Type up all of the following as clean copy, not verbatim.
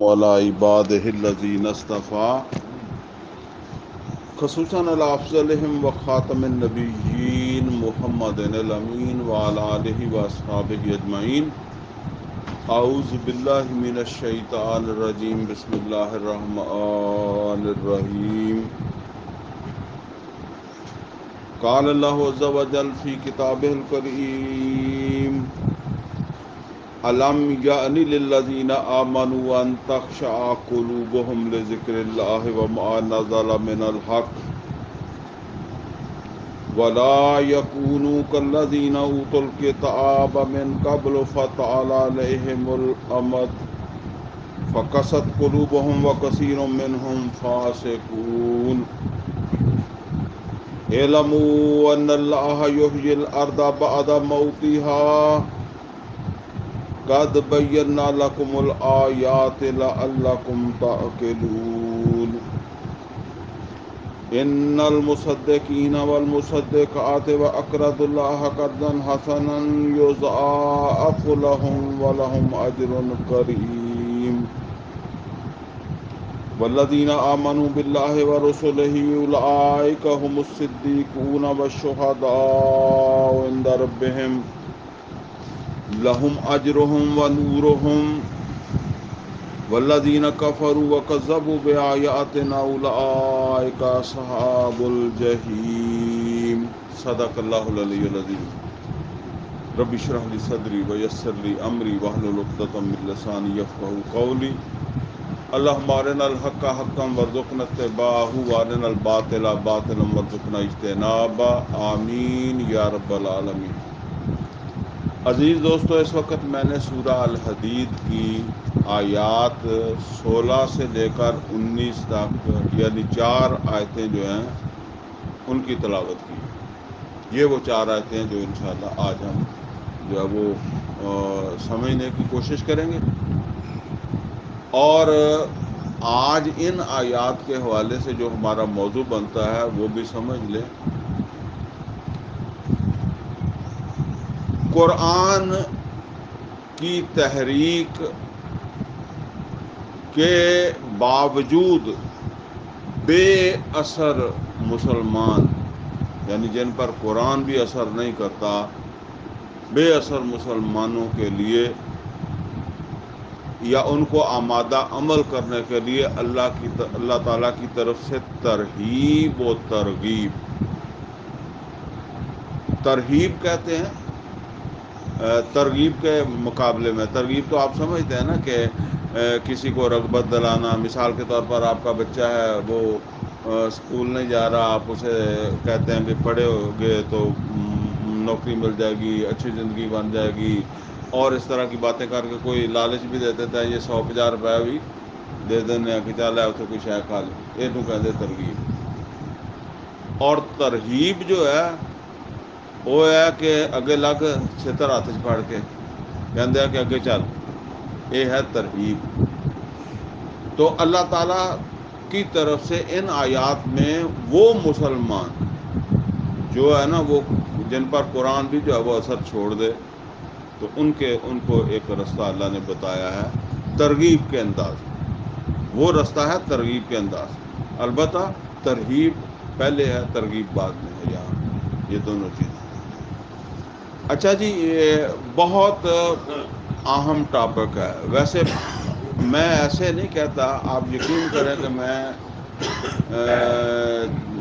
وعلى عباده الذين اصطفى خصوصا على افضلهم وخاتم النبيين محمد الامين وعلى اله واصحابه اجمعين. اعوذ بالله من الشیطان الرجیم. بسم اللہ الرحمن الرحیم. قال اللہ عز وجل فی کتابہ الکریم: الم یأن للذین آمنوا ان تخشع قلوبهم لذکر اللہ وما نزل من الحق ولا يكونوا كالذین اوتوا الکتاب من قبل فطال علیہم الامد فقست قلوبهم وکثیر منهم فاسقون. اعلموا ان اللہ یحیی الارض بعد موتها قد بینا لکم الآیات لعلکم تعقلون. ان المصدقین والمصدقات واقرضوا اللہ قرضا حسنا یضاعف لهم ولهم اجر کریم. والذین آمنوا باللہ ورسلہ اولئک هم الصدیقون والشہداء عند ربہم لهم اجرهم ونورهم والذین کفروا وکذبوا بآیاتنا اولئک اصحاب الجحیم. صدق اللہ العلی العظیم. رب اشرح لی صدری ویسر لی امری واحلل عقدۃ من لسانی یفقهوا قولی. اللہم ارنا الحق حقا وارزقنا اتباعہ وارنا الباطل باطلا وارزقنا اجتنابہ. آمین یا رب العالمین. عزیز دوستو، اس وقت میں نے سورہ الحدید کی آیات 16 سے لے کر 19 تک یعنی 4 آیتیں جو ہیں ان کی تلاوت کی. یہ وہ 4 آیتیں جو انشاءاللہ آج ہم جو ہے وہ سمجھنے کی کوشش کریں گے. اور آج ان آیات کے حوالے سے جو ہمارا موضوع بنتا ہے وہ بھی سمجھ لیں. قرآن کی تحریک کے باوجود بے اثر مسلمان، یعنی جن پر قرآن بھی اثر نہیں کرتا، بے اثر مسلمانوں کے لیے یا ان کو آمادہ عمل کرنے کے لیے اللہ تعالیٰ کی طرف سے ترہیب و ترغیب. ترہیب کہتے ہیں ترغیب کے مقابلے میں. ترغیب تو آپ سمجھتے ہیں نا کہ کسی کو رغبت دلانا. مثال کے طور پر آپ کا بچہ ہے، وہ اسکول نہیں جا رہا، آپ اسے کہتے ہیں کہ پڑھے ہوگے تو نوکری مل جائے گی، اچھی زندگی بن جائے گی، اور اس طرح کی باتیں کر کے کوئی لالچ بھی دے دیتا ہے. یہ 100-50 روپے بھی دے دینے کہ چل ہے اسے کوئی شے کھا لے. یہ تو کہتے ترغیب. اور ترہیب جو ہے وہ ہے کہ اگے لگ چھتر ہاتھ پھاڑ کے کہندے کہ اگے چل. یہ ہے ترہیب. تو اللہ تعالیٰ کی طرف سے ان آیات میں وہ مسلمان جو ہے نا، وہ جن پر قرآن بھی جو ہے وہ اثر چھوڑ دے، تو ان کو ایک رستہ اللہ نے بتایا ہے ترغیب کے انداز. وہ رستہ ہے ترغیب کے انداز. البتہ ترہیب پہلے ہے، ترغیب بعد میں ہے. یہاں یہ دونوں چیزیں. اچھا جی، یہ بہت اہم ٹاپک ہے. ویسے میں ایسے نہیں کہتا، آپ یقین کریں کہ میں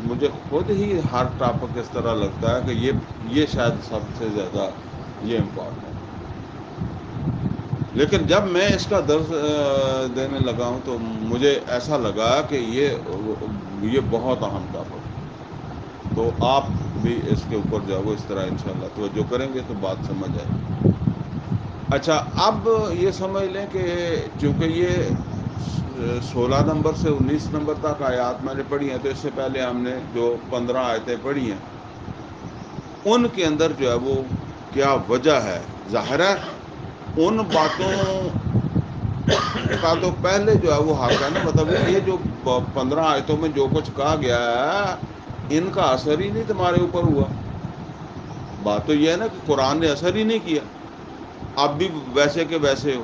مجھے خود ہی ہر ٹاپک اس طرح لگتا ہے کہ یہ شاید سب سے زیادہ یہ امپورٹنٹ ہے. لیکن جب میں اس کا درس دینے لگا ہوں تو مجھے ایسا لگا کہ یہ بہت اہم ٹاپک ہے. تو آپ بھی اس کے اوپر جو ہے وہ اس طرح انشاءاللہ توجہ کریں گے تو بات سمجھ آئے گی. اچھا، اب یہ سمجھ لیں کہ چونکہ یہ 16 نمبر سے 19 نمبر تک آیات میں نے پڑھی ہیں، تو اس سے پہلے ہم نے جو 15 آیتیں پڑھی ہیں ان کے اندر جو ہے وہ کیا وجہ ہے. ظاہر ہے ان باتوں کا تو پہلے جو ہے وہ حق ہے نا. مطلب یہ جو 15 آیتوں میں جو کچھ کہا گیا ہے ان کا اثر ہی نہیں تمہارے اوپر ہوا. بات تو یہ ہے نا کہ قرآن نے اثر ہی نہیں کیا، اب بھی ویسے کہ ویسے ہو.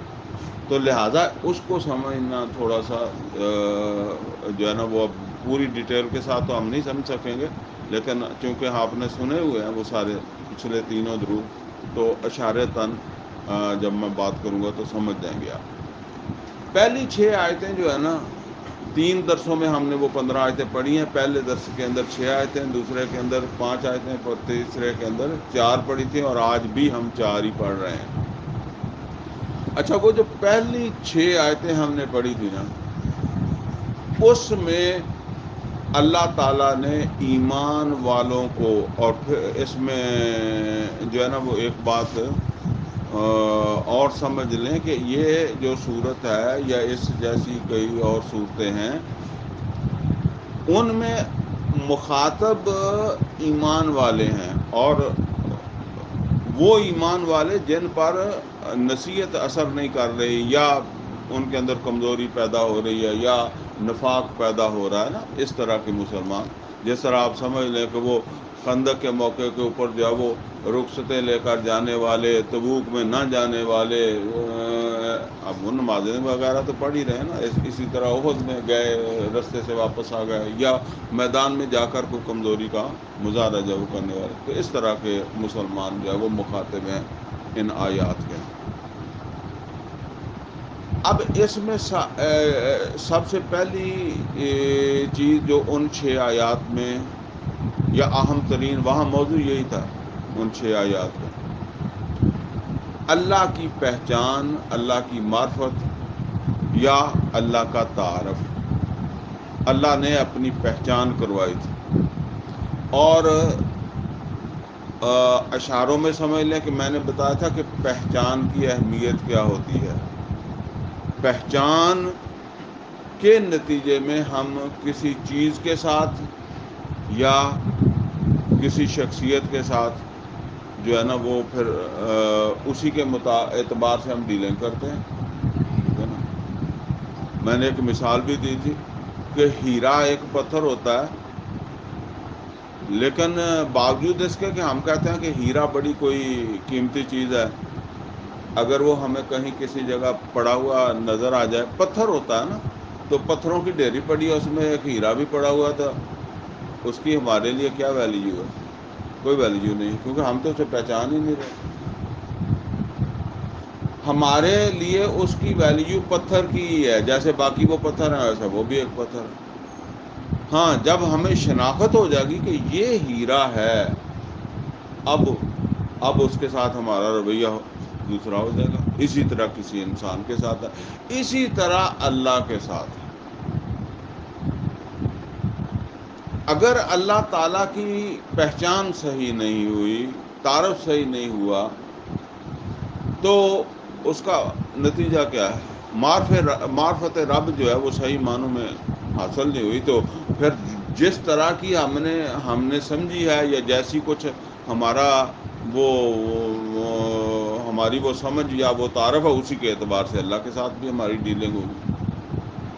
تو لہٰذا اس کو سمجھنا تھوڑا سا جو ہے نا وہ اب پوری ڈیٹیل کے ساتھ تو ہم نہیں سمجھ سکیں گے، لیکن چونکہ آپ نے سنے ہوئے ہیں وہ سارے پچھلے تینوں درود، تو اشارتاً جب میں بات کروں گا تو سمجھ جائیں گے آپ۔ پہلی 6 آیتیں جو ہے نا، 3 درسوں میں ہم نے وہ 15 آیتیں پڑھی ہیں۔ پہلے درس کے اندر 6 آیتیں، دوسرے کے اندر 5 آیتیں، اور تیسرے کے اندر 4 پڑھی تھیں، اور آج بھی ہم 4 ہی پڑھ رہے ہیں۔ اچھا، وہ جو پہلی 6 آیتیں ہم نے پڑھی تھی نا، اس میں اللہ تعالیٰ نے ایمان والوں کو، اور پھر اس میں جو ہے نا وہ ایک بات اور سمجھ لیں کہ یہ جو صورت ہے یا اس جیسی کئی اور صورتیں ہیں، ان میں مخاطب ایمان والے ہیں، اور وہ ایمان والے جن پر نصیحت اثر نہیں کر رہی، یا ان کے اندر کمزوری پیدا ہو رہی ہے، یا نفاق پیدا ہو رہا ہے نا، اس طرح کے مسلمان، جس طرح آپ سمجھ لیں کہ وہ خندق کے موقع کے اوپر جو ہے وہ رخصتیں لے کر جانے والے، تبوک میں نہ جانے والے، اب وہ نمازیں وغیرہ تو پڑھ ہی رہے ہیں نا، اسی طرح احد میں گئے، رستے سے واپس آ گئے، یا میدان میں جا کر کوئی کمزوری کا مظاہرہ جو وہ کرنے والے، تو اس طرح کے مسلمان جو ہے وہ مخاطب ہیں ان آیات کے۔ اب اس میں سب سے پہلی چیز جو ان 6 آیات میں، یا اہم ترین وہاں موضوع یہی تھا ان 6 آیات کا، اللہ کی پہچان، اللہ کی معرفت، یا اللہ کا تعارف۔ اللہ نے اپنی پہچان کروائی تھی، اور اشاروں میں سمجھ لیں کہ میں نے بتایا تھا کہ پہچان کی اہمیت کیا ہوتی ہے۔ پہچان کے نتیجے میں ہم کسی چیز کے ساتھ یا کسی شخصیت کے ساتھ جو ہے نا وہ پھر اسی کے اعتبار سے ہم ڈیلنگ کرتے ہیں، ٹھیک ہے نا۔ میں نے ایک مثال بھی دی تھی کہ ہیرا ایک پتھر ہوتا ہے، لیکن باوجود اس کے کہ ہم کہتے ہیں کہ ہیرا بڑی کوئی قیمتی چیز ہے، اگر وہ ہمیں کہیں کسی جگہ پڑا ہوا نظر آ جائے، پتھر ہوتا ہے نا، تو پتھروں کی ڈھیری پڑی ہے، اس میں ایک ہیرا بھی پڑا ہوا تھا، اس کی ہمارے لیے کیا ویلیو ہے؟ کوئی ویلیو نہیں، کیونکہ ہم تو اسے پہچان ہی نہیں رہے۔ ہمارے لیے اس کی ویلیو پتھر کی ہی ہے، جیسے باقی وہ پتھر ہیں ویسے وہ بھی ایک پتھر ہے۔ ہاں، جب ہمیں شناخت ہو جائے گی کہ یہ ہیرا ہے، اب اس کے ساتھ ہمارا رویہ دوسرا ہو جائے گا۔ اسی طرح کسی انسان کے ساتھ ہے، اسی طرح اللہ کے ساتھ ہے۔ اگر اللہ تعالیٰ کی پہچان صحیح نہیں ہوئی، تعارف صحیح نہیں ہوا، تو اس کا نتیجہ کیا ہے؟ معرفت رب جو ہے وہ صحیح معنوں میں حاصل نہیں ہوئی، تو پھر جس طرح کی ہم نے سمجھی ہے، یا جیسی کچھ ہمارا ہماری وہ سمجھ یا وہ تعارف ہے، اسی کے اعتبار سے اللہ کے ساتھ بھی ہماری ڈیلنگ ہوگی۔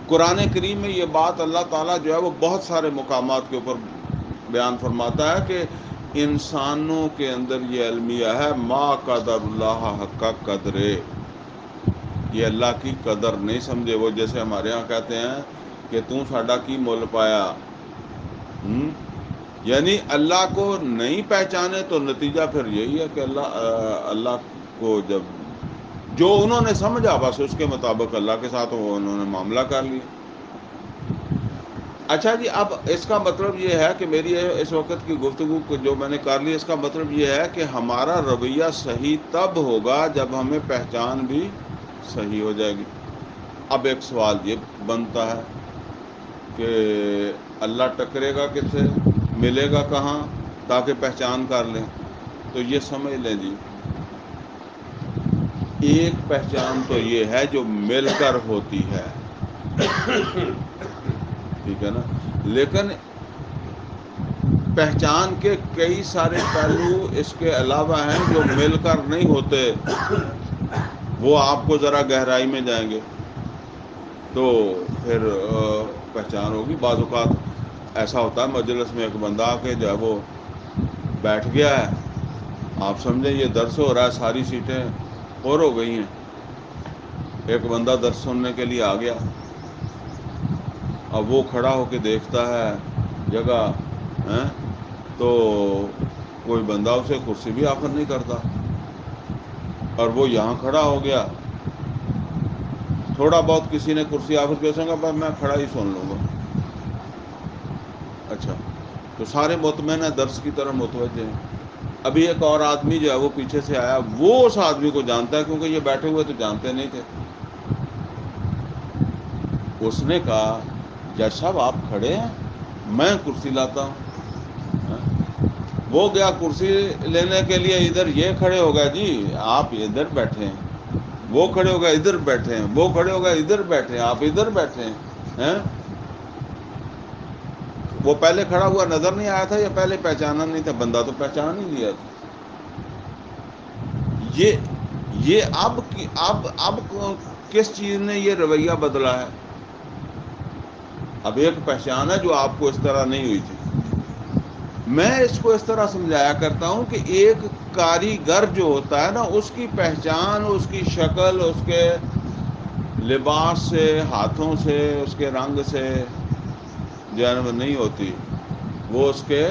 قرآن کریم میں یہ بات اللہ تعالیٰ جو ہے وہ بہت سارے مقامات کے اوپر بیان فرماتا ہے کہ انسانوں کے اندر یہ المیہ ہے، ما قدر اللہ حق قدرے، یہ اللہ کی قدر نہیں سمجھے۔ وہ جیسے ہمارے ہاں کہتے ہیں کہ تم ساڈا کی مول پایا، یعنی اللہ کو نہیں پہچانے تو نتیجہ پھر یہی ہے کہ اللہ کو جو انہوں نے سمجھا بس اس کے مطابق اللہ کے ساتھ وہ انہوں نے معاملہ کر لیا۔ اچھا جی، اب اس کا مطلب یہ ہے کہ میری اس وقت کی گفتگو کو جو میں نے کر لی، اس کا مطلب یہ ہے کہ ہمارا رویہ صحیح تب ہوگا جب ہمیں پہچان بھی صحیح ہو جائے گی۔ اب ایک سوال یہ بنتا ہے کہ اللہ ٹکرے گا کس سے، ملے گا کہاں تاکہ پہچان کر لیں؟ تو یہ سمجھ لیں جی، ایک پہچان تو یہ ہے جو مل کر ہوتی ہے، ٹھیک ہے نا، لیکن پہچان کے کئی سارے پہلو اس کے علاوہ ہیں جو مل کر نہیں ہوتے، وہ آپ کو ذرا گہرائی میں جائیں گے تو پھر پہچان ہوگی۔ بعض اوقات ایسا ہوتا ہے مجلس میں ایک بندہ آ کے جو ہے وہ بیٹھ گیا ہے، آپ سمجھیں یہ درس ہو رہا ہے، ساری سیٹیں اور ہو گئی ہیں، ایک بندہ درس سننے کے لیے آ گیا، اب وہ کھڑا ہو کے دیکھتا ہے جگہ، تو کوئی بندہ اسے کرسی بھی آفر نہیں کرتا، اور وہ یہاں کھڑا ہو گیا، تھوڑا بہت کسی نے کرسی آفر کیا، سنگا پر میں کھڑا ہی سن لوں گا۔ اچھا، تو سارے مطمئن ہیں، درس کی طرح متوجہ ہیں۔ ابھی ایک اور آدمی جو ہے وہ پیچھے سے آیا، وہ اس آدمی کو جانتا ہے کیونکہ یہ بیٹھے ہوئے تو جانتے نہیں تھے۔ اس نے کہا جج صاحب آپ کھڑے ہیں، میں کرسی لاتا ہوں۔ وہ گیا کرسی لینے کے لیے، ادھر یہ کھڑے ہو گئے جی آپ ادھر بیٹھے ہیں، وہ کھڑے ہو گئے ادھر بیٹھے ہیں، وہ کھڑے ہو گئے ادھر بیٹھے ہیں، آپ ادھر بیٹھے ہیں۔ وہ پہلے کھڑا ہوا نظر نہیں آیا تھا یا پہلے پہچانا نہیں تھا؟ بندہ تو پہچان ہی لیا تھا۔ یہ اب کس چیز نے یہ رویہ بدلا ہے؟ اب ایک پہچان ہے جو آپ کو اس طرح نہیں ہوئی تھی۔ میں اس کو اس طرح سمجھایا کرتا ہوں کہ ایک کاریگر جو ہوتا ہے نا، اس کی پہچان اس کی شکل، اس کے لباس سے، ہاتھوں سے، اس کے رنگ سے جو ہے نہیں ہوتی، وہ اس کے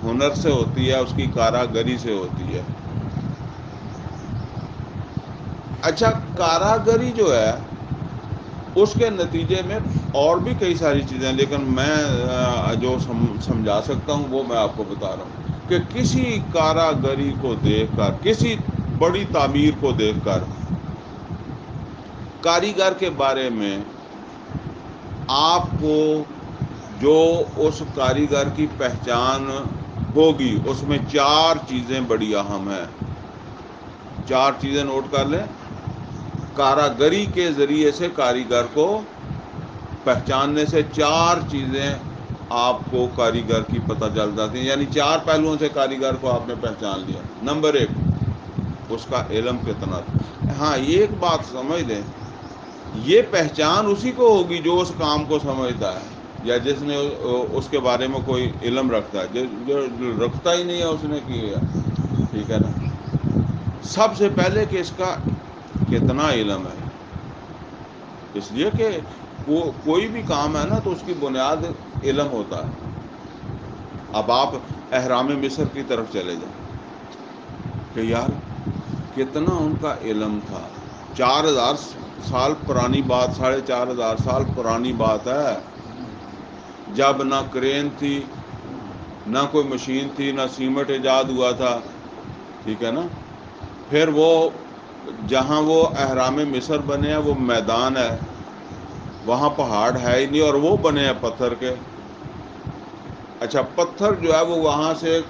ہنر سے ہوتی ہے، اس کی کاراگری سے ہوتی ہے۔ اچھا، کاراگری جو ہے اس کے نتیجے میں اور بھی کئی ساری چیزیں، لیکن میں جو سمجھا سکتا ہوں وہ میں آپ کو بتا رہا ہوں کہ کسی کاراگری کو دیکھ کر، کسی بڑی تعمیر کو دیکھ کر، کاریگر کے بارے میں آپ کو جو اس کاریگر کی پہچان ہوگی، اس میں 4 چیزیں بڑی اہم ہیں۔ 4 چیزیں نوٹ کر لیں۔ کاراگری کے ذریعے سے کاریگر کو پہچاننے سے 4 چیزیں آپ کو کاریگر کی پتہ چل جاتی ہیں، یعنی 4 پہلوؤں سے کاریگر کو آپ نے پہچان لیا۔ نمبر 1، اس کا علم کتنا تھا۔ ہاں، یہ ایک بات سمجھ لیں، یہ پہچان اسی کو ہوگی جو اس کام کو سمجھتا ہے یا جس نے اس کے بارے میں کوئی علم رکھتا ہے۔ جو رکھتا ہی نہیں ہے اس نے کیا، ٹھیک ہے نا۔ سب سے پہلے کہ اس کا کتنا علم ہے، اس لیے کہ کوئی بھی کام ہے نا تو اس کی بنیاد علم ہوتا ہے۔ اب آپ اہرام مصر کی طرف چلے جائیں کہ یار کتنا ان کا علم تھا۔ 4000 سال پرانی بات، 4500 سال پرانی بات ہے، جب نہ کرین تھی، نہ کوئی مشین تھی، نہ سیمنٹ ایجاد ہوا تھا، ٹھیک ہے نا۔ پھر وہ جہاں وہ اہرام مصر بنے ہیں وہ میدان ہے، وہاں پہاڑ ہے ہی نہیں، اور وہ بنے ہیں پتھر کے۔ اچھا، پتھر جو ہے وہ وہاں سے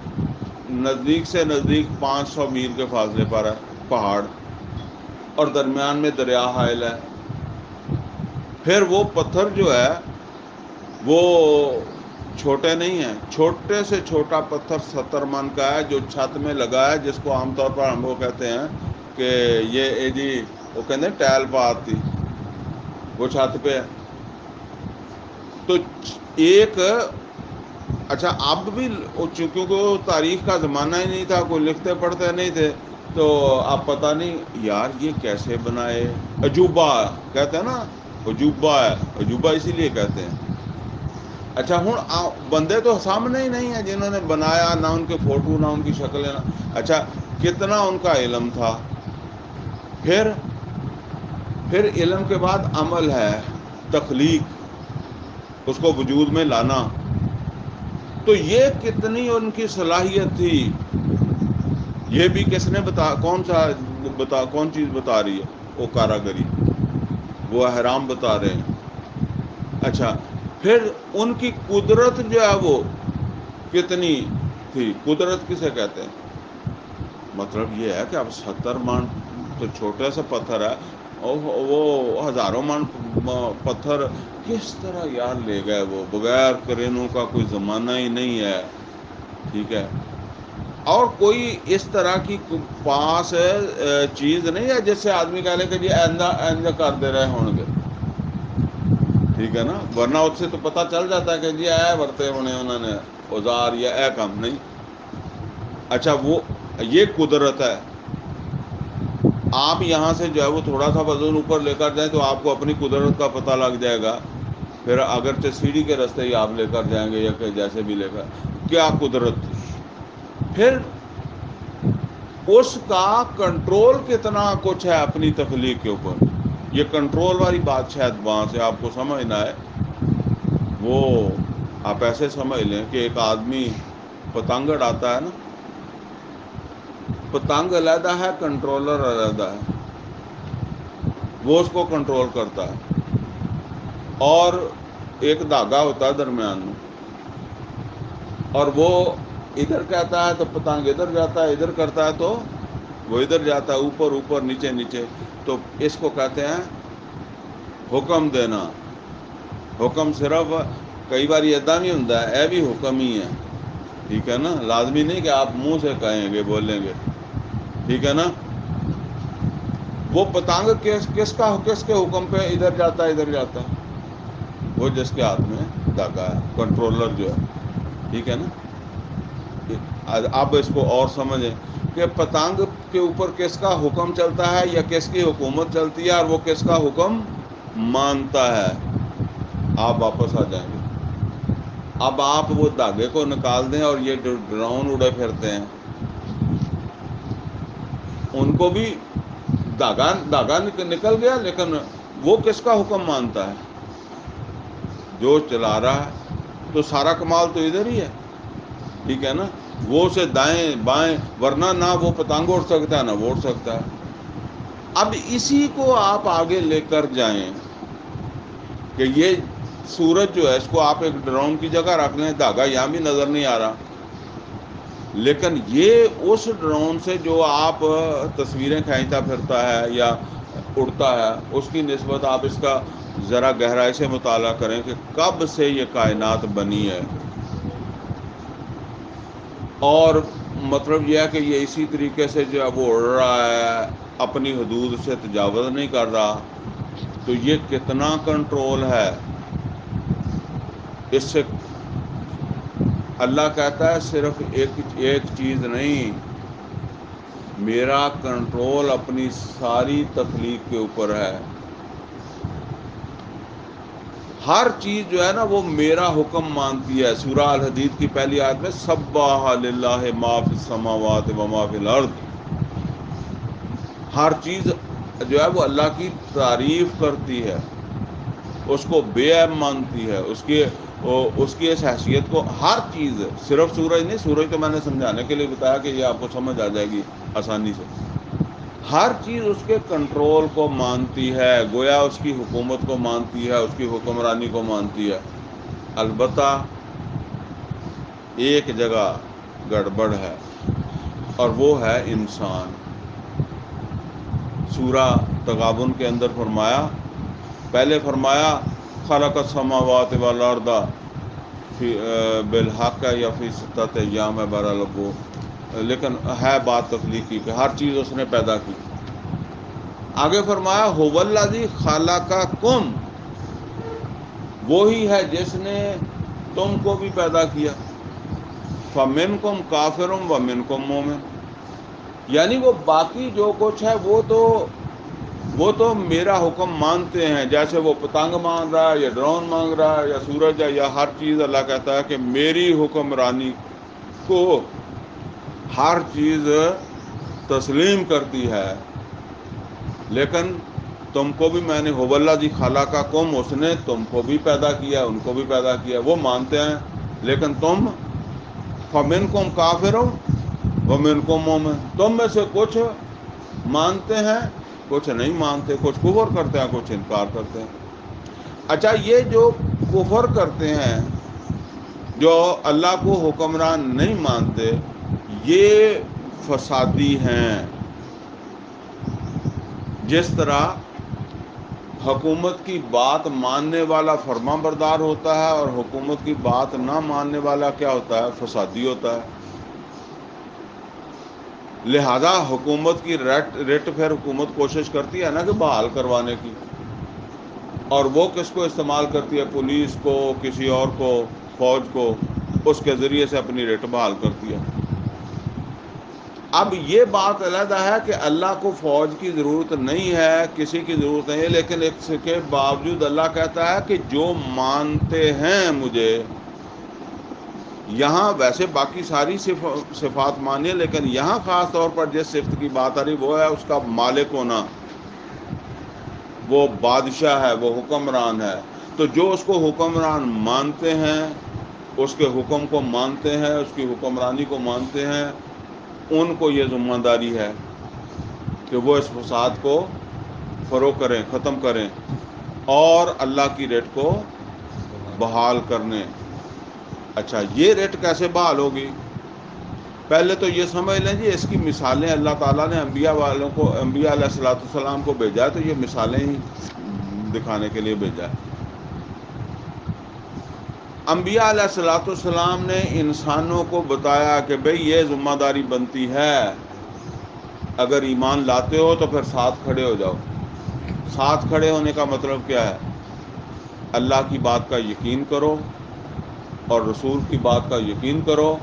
نزدیک سے نزدیک 500 میل کے فاصلے پر ہے پہاڑ، اور درمیان میں دریا حائل ہے۔ پھر وہ پتھر جو ہے وہ چھوٹے نہیں ہیں، چھوٹے سے چھوٹا پتھر 70 من کا ہے جو چھت میں لگا ہے، جس کو عام طور پر ہم وہ کہتے ہیں کہ یہ جی وہ کہتے ہیں ٹائل پات تھی، وہ چھت پہ ہے۔ تو ایک اچھا، اب بھی چونکہ وہ تاریخ کا زمانہ ہی نہیں تھا، کوئی لکھتے پڑھتے نہیں تھے، تو اب پتہ نہیں یار یہ کیسے بنائے۔ عجوبہ کہتے ہیں نا، عجوبہ ہے، عجوبہ اسی لیے کہتے ہیں۔ اچھا، ہوں بندے تو سامنے ہی نہیں ہیں جنہوں نے بنایا، نہ ان کے فوٹو، نہ ان کی شکلیں۔ اچھا، کتنا ان کا علم تھا۔ پھر علم کے بعد عمل ہے، تخلیق، اس کو وجود میں لانا۔ تو یہ کتنی ان کی صلاحیت تھی، یہ بھی کس نے کون چیز بتا رہی ہے؟ وہ کاراگری، وہ احرام بتا رہے ہیں۔ اچھا، پھر ان کی قدرت جو ہے وہ کتنی تھی۔ قدرت کسے کہتے ہیں؟ مطلب یہ ہے کہ اب 70 من تو چھوٹے سے پتھر ہے، اور وہ ہزاروں من پتھر کس طرح یار لے گئے وہ، بغیر کرینوں کا کوئی زمانہ ہی نہیں ہے، ٹھیک ہے۔ اور کوئی اس طرح کی پاس چیز نہیں ہے جس سے آدمی کہہ لے کہ جی آئندہ کر دے رہے ہوں گے، ٹھیک ہے نا۔ ورنہ اس سے تو پتہ چل جاتا ہے کہ جی اے ورتے ہونے انہوں نے اوزار یا اے کام نہیں۔ اچھا، وہ یہ قدرت ہے۔ آپ یہاں سے جو ہے وہ تھوڑا سا وزن اوپر لے کر جائیں تو آپ کو اپنی قدرت کا پتہ لگ جائے گا. پھر اگرچہ سیڑھی کے راستے ہی آپ لے کر جائیں گے یا کہ جیسے بھی لے کر, کیا قدرت تھی. پھر اس کا کنٹرول کتنا کچھ ہے اپنی تخلیق کے اوپر. یہ کنٹرول والی بات شاید وہاں سے آپ کو سمجھنا ہے. وہ آپ ایسے سمجھ لیں کہ ایک آدمی پتنگ اڑاتا ہے نا, پتنگ علیحدہ ہے, کنٹرولر علیحدہ ہے. وہ اس کو کنٹرول کرتا ہے, اور ایک دھاگا ہوتا ہے درمیان میں, اور وہ ادھر کہتا ہے تو پتنگ ادھر جاتا ہے, ادھر کرتا ہے تو وہ ادھر جاتا ہے, اوپر اوپر نیچے نیچے. تو اس کو کہتے ہیں حکم دینا. حکم صرف کئی بار ادا نہیں ہوتا ہے, اے بھی حکم ہی ہے. ٹھیک ہے نا, لازمی نہیں کہ آپ منہ سے کہیں گے بولیں گے. ٹھیک ہے نا. وہ پتنگ کس کے حکم پہ ادھر جاتا ہے ادھر جاتا ہے؟ وہ جس کے ہاتھ میں دھاگا ہے, کنٹرولر جو ہے. ٹھیک ہے نا. اب اس کو اور سمجھیں کہ پتنگ کے اوپر کس کا حکم چلتا ہے یا کس کی حکومت چلتی ہے, اور وہ کس کا حکم مانتا ہے. آپ واپس آ جائیں گے. اب آپ وہ دھاگے کو نکال دیں, اور یہ جو ڈرون اڑے پھرتے ہیں ان کو بھی دھاگا نکل گیا, لیکن وہ کس کا حکم مانتا ہے؟ جو چلا رہا ہے. تو سارا کمال تو ادھر ہی ہے. ٹھیک ہے نا. وہ اسے دائیں بائیں, ورنہ نہ وہ پتنگ اڑ سکتا ہے نہ وہ اڑ سکتا ہے. اب اسی کو آپ آگے لے کر جائیں کہ یہ سورج جو ہے اس کو آپ ایک ڈرون کی جگہ رکھ لیں, دھاگا یہاں بھی نظر نہیں آ رہا, لیکن یہ اس ڈرون سے جو آپ تصویریں کھینچتا پھرتا ہے یا اڑتا ہے, اس کی نسبت آپ اس کا ذرا گہرائی سے مطالعہ کریں کہ کب سے یہ کائنات بنی ہے. اور مطلب یہ ہے کہ یہ اسی طریقے سے جو ہے وہ اڑ رہا ہے, اپنی حدود سے تجاوز نہیں کر رہا. تو یہ کتنا کنٹرول ہے. اس سے اللہ کہتا ہے صرف ایک چیز نہیں, میرا کنٹرول اپنی ساری تخلیق کے اوپر ہے. ہر چیز جو ہے نا وہ میرا حکم مانتی ہے. سورہ الحدید کی پہلی آیت میں سبح للہ ما فی السماوات و ما فی الارض. ہر چیز جو ہے وہ اللہ کی تعریف کرتی ہے, اس کو بے عیب مانتی ہے, اس کی اس حیثیت کو. ہر چیز, صرف سورج نہیں, سورج تو میں نے سمجھانے کے لیے بتایا کہ یہ آپ کو سمجھ آ جائے گی آسانی سے. ہر چیز اس کے کنٹرول کو مانتی ہے, گویا اس کی حکومت کو مانتی ہے, اس کی حکمرانی کو مانتی ہے. البتہ ایک جگہ گڑبڑ ہے, اور وہ ہے انسان. سورہ تغابن کے اندر فرمایا, پہلے فرمایا خلق السماوات والارض بالحق یا فی ستۃ ایام برالبو, لیکن ہے بات تخلیقی کہ ہر چیز اس نے پیدا کی. آگے فرمایا هو الذی خلقکم, وہی ہے جس نے تم کو بھی پیدا کیا. فمنکم کافر ومنکم مومن, یعنی وہ باقی جو کچھ ہے وہ تو میرا حکم مانتے ہیں. جیسے وہ پتنگ مان رہا ہے یا ڈرون مانگ رہا ہے یا سورج ہے یا ہر چیز, اللہ کہتا ہے کہ میری حکمرانی کو ہر چیز تسلیم کرتی ہے. لیکن تم کو بھی میں نے هو الذی خلقکم, اس نے تم کو بھی پیدا کیا, ان کو بھی پیدا کیا. وہ مانتے ہیں, لیکن تم فمنکم کافر ومنکم مومن, تم میں سے کچھ مانتے ہیں کچھ نہیں مانتے, کچھ کفر کرتے ہیں کچھ انکار کرتے ہیں. اچھا, یہ جو کفر کرتے ہیں, جو اللہ کو حکمران نہیں مانتے, یہ فسادی ہیں. جس طرح حکومت کی بات ماننے والا فرما بردار ہوتا ہے, اور حکومت کی بات نہ ماننے والا کیا ہوتا ہے؟ فسادی ہوتا ہے. لہذا حکومت کی رٹ پھر حکومت کوشش کرتی ہے نا کہ بحال کروانے کی, اور وہ کس کو استعمال کرتی ہے؟ پولیس کو, کسی اور کو, فوج کو, اس کے ذریعے سے اپنی رٹ بحال کرتی ہے. اب یہ بات علیحدہ ہے کہ اللہ کو فوج کی ضرورت نہیں ہے، کسی کی ضرورت نہیں ہے، لیکن اس کے باوجود اللہ کہتا ہے کہ جو مانتے ہیں مجھے، یہاں ویسے باقی ساری صفات مانیے، لیکن یہاں خاص طور پر جس صفت کی بات آ رہی وہ ہے اس کا مالک ہونا، وہ بادشاہ ہے، وہ حکمران ہے۔ تو جو اس کو حکمران مانتے ہیں، اس کے حکم کو مانتے ہیں، اس کی حکمرانی کو مانتے ہیں، ان کو یہ ذمہ داری ہے کہ وہ اس فساد کو فروغ کریں، ختم کریں، اور اللہ کی ریٹ کو بحال کرنے۔ اچھا، یہ ریٹ کیسے بحال ہوگی؟ پہلے تو یہ سمجھ لیں جی، اس کی مثالیں اللہ تعالیٰ نے انبیاء والوں کو، انبیاء علیہ الصلوۃ والسلام کو بھیجا ہے، تو یہ مثالیں ہی دکھانے کے لیے بھیجا ہے۔ انبیاء علیہ الصلوۃ والسلام نے انسانوں کو بتایا کہ بھئی یہ ذمہ داری بنتی ہے، اگر ایمان لاتے ہو تو پھر ساتھ کھڑے ہو جاؤ۔ ساتھ کھڑے ہونے کا مطلب کیا ہے؟ اللہ کی بات کا یقین کرو، اور رسول کی بات کا یقین کرو،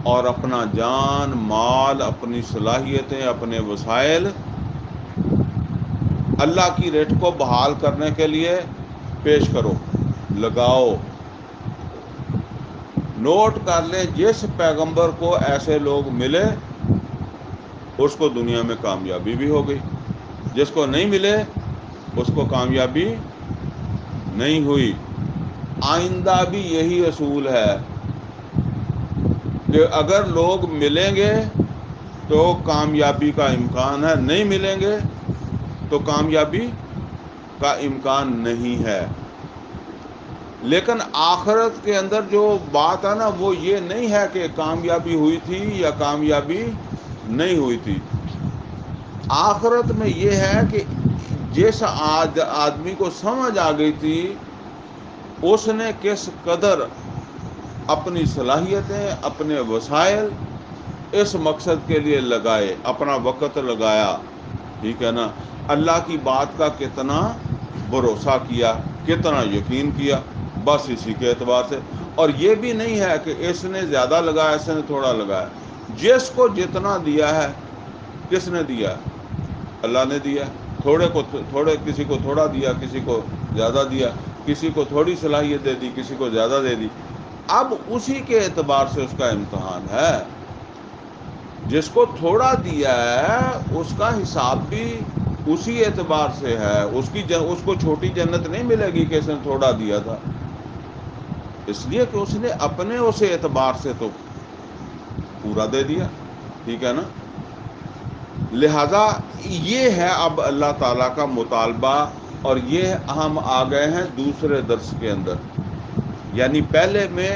اور اپنا جان مال، اپنی صلاحیتیں، اپنے وسائل اللہ کی ریٹ کو بحال کرنے کے لیے پیش کرو، لگاؤ۔ نوٹ کر لیں، جس پیغمبر کو ایسے لوگ ملے اس کو دنیا میں کامیابی بھی ہو گئی، جس کو نہیں ملے اس کو کامیابی نہیں ہوئی۔ آئندہ بھی یہی اصول ہے کہ اگر لوگ ملیں گے تو کامیابی کا امکان ہے، نہیں ملیں گے تو کامیابی کا امکان نہیں ہے۔ لیکن آخرت کے اندر جو بات ہے نا، وہ یہ نہیں ہے کہ کامیابی ہوئی تھی یا کامیابی نہیں ہوئی تھی۔ آخرت میں یہ ہے کہ جس آدمی کو سمجھ آ گئی تھی، اس نے کس قدر اپنی صلاحیتیں، اپنے وسائل اس مقصد کے لیے لگائے، اپنا وقت لگایا، ٹھیک ہے نا، اللہ کی بات کا کتنا بھروسہ کیا، کتنا یقین کیا، بس اسی کے اعتبار سے۔ اور یہ بھی نہیں ہے کہ اس نے زیادہ لگایا، اس نے تھوڑا لگایا۔ جس کو جتنا دیا ہے، کس نے دیا؟ اللہ نے دیا۔ تھوڑے کسی کو تھوڑا دیا، کسی کو زیادہ دیا، کسی کو تھوڑی صلاحیت دے دی، کسی کو زیادہ دے دی۔ اب اسی کے اعتبار سے اس کا امتحان ہے۔ جس کو تھوڑا دیا ہے اس کا حساب بھی اسی اعتبار سے ہے۔ اس کو چھوٹی جنت نہیں ملے گی کہ اس نے تھوڑا دیا تھا، اس لیے کہ اس نے اپنے اس اعتبار سے تو پورا دے دیا، ٹھیک ہے نا۔ لہذا یہ ہے اب اللہ تعالیٰ کا مطالبہ، اور یہ ہم آ گئے ہیں دوسرے درس کے اندر۔ یعنی پہلے میں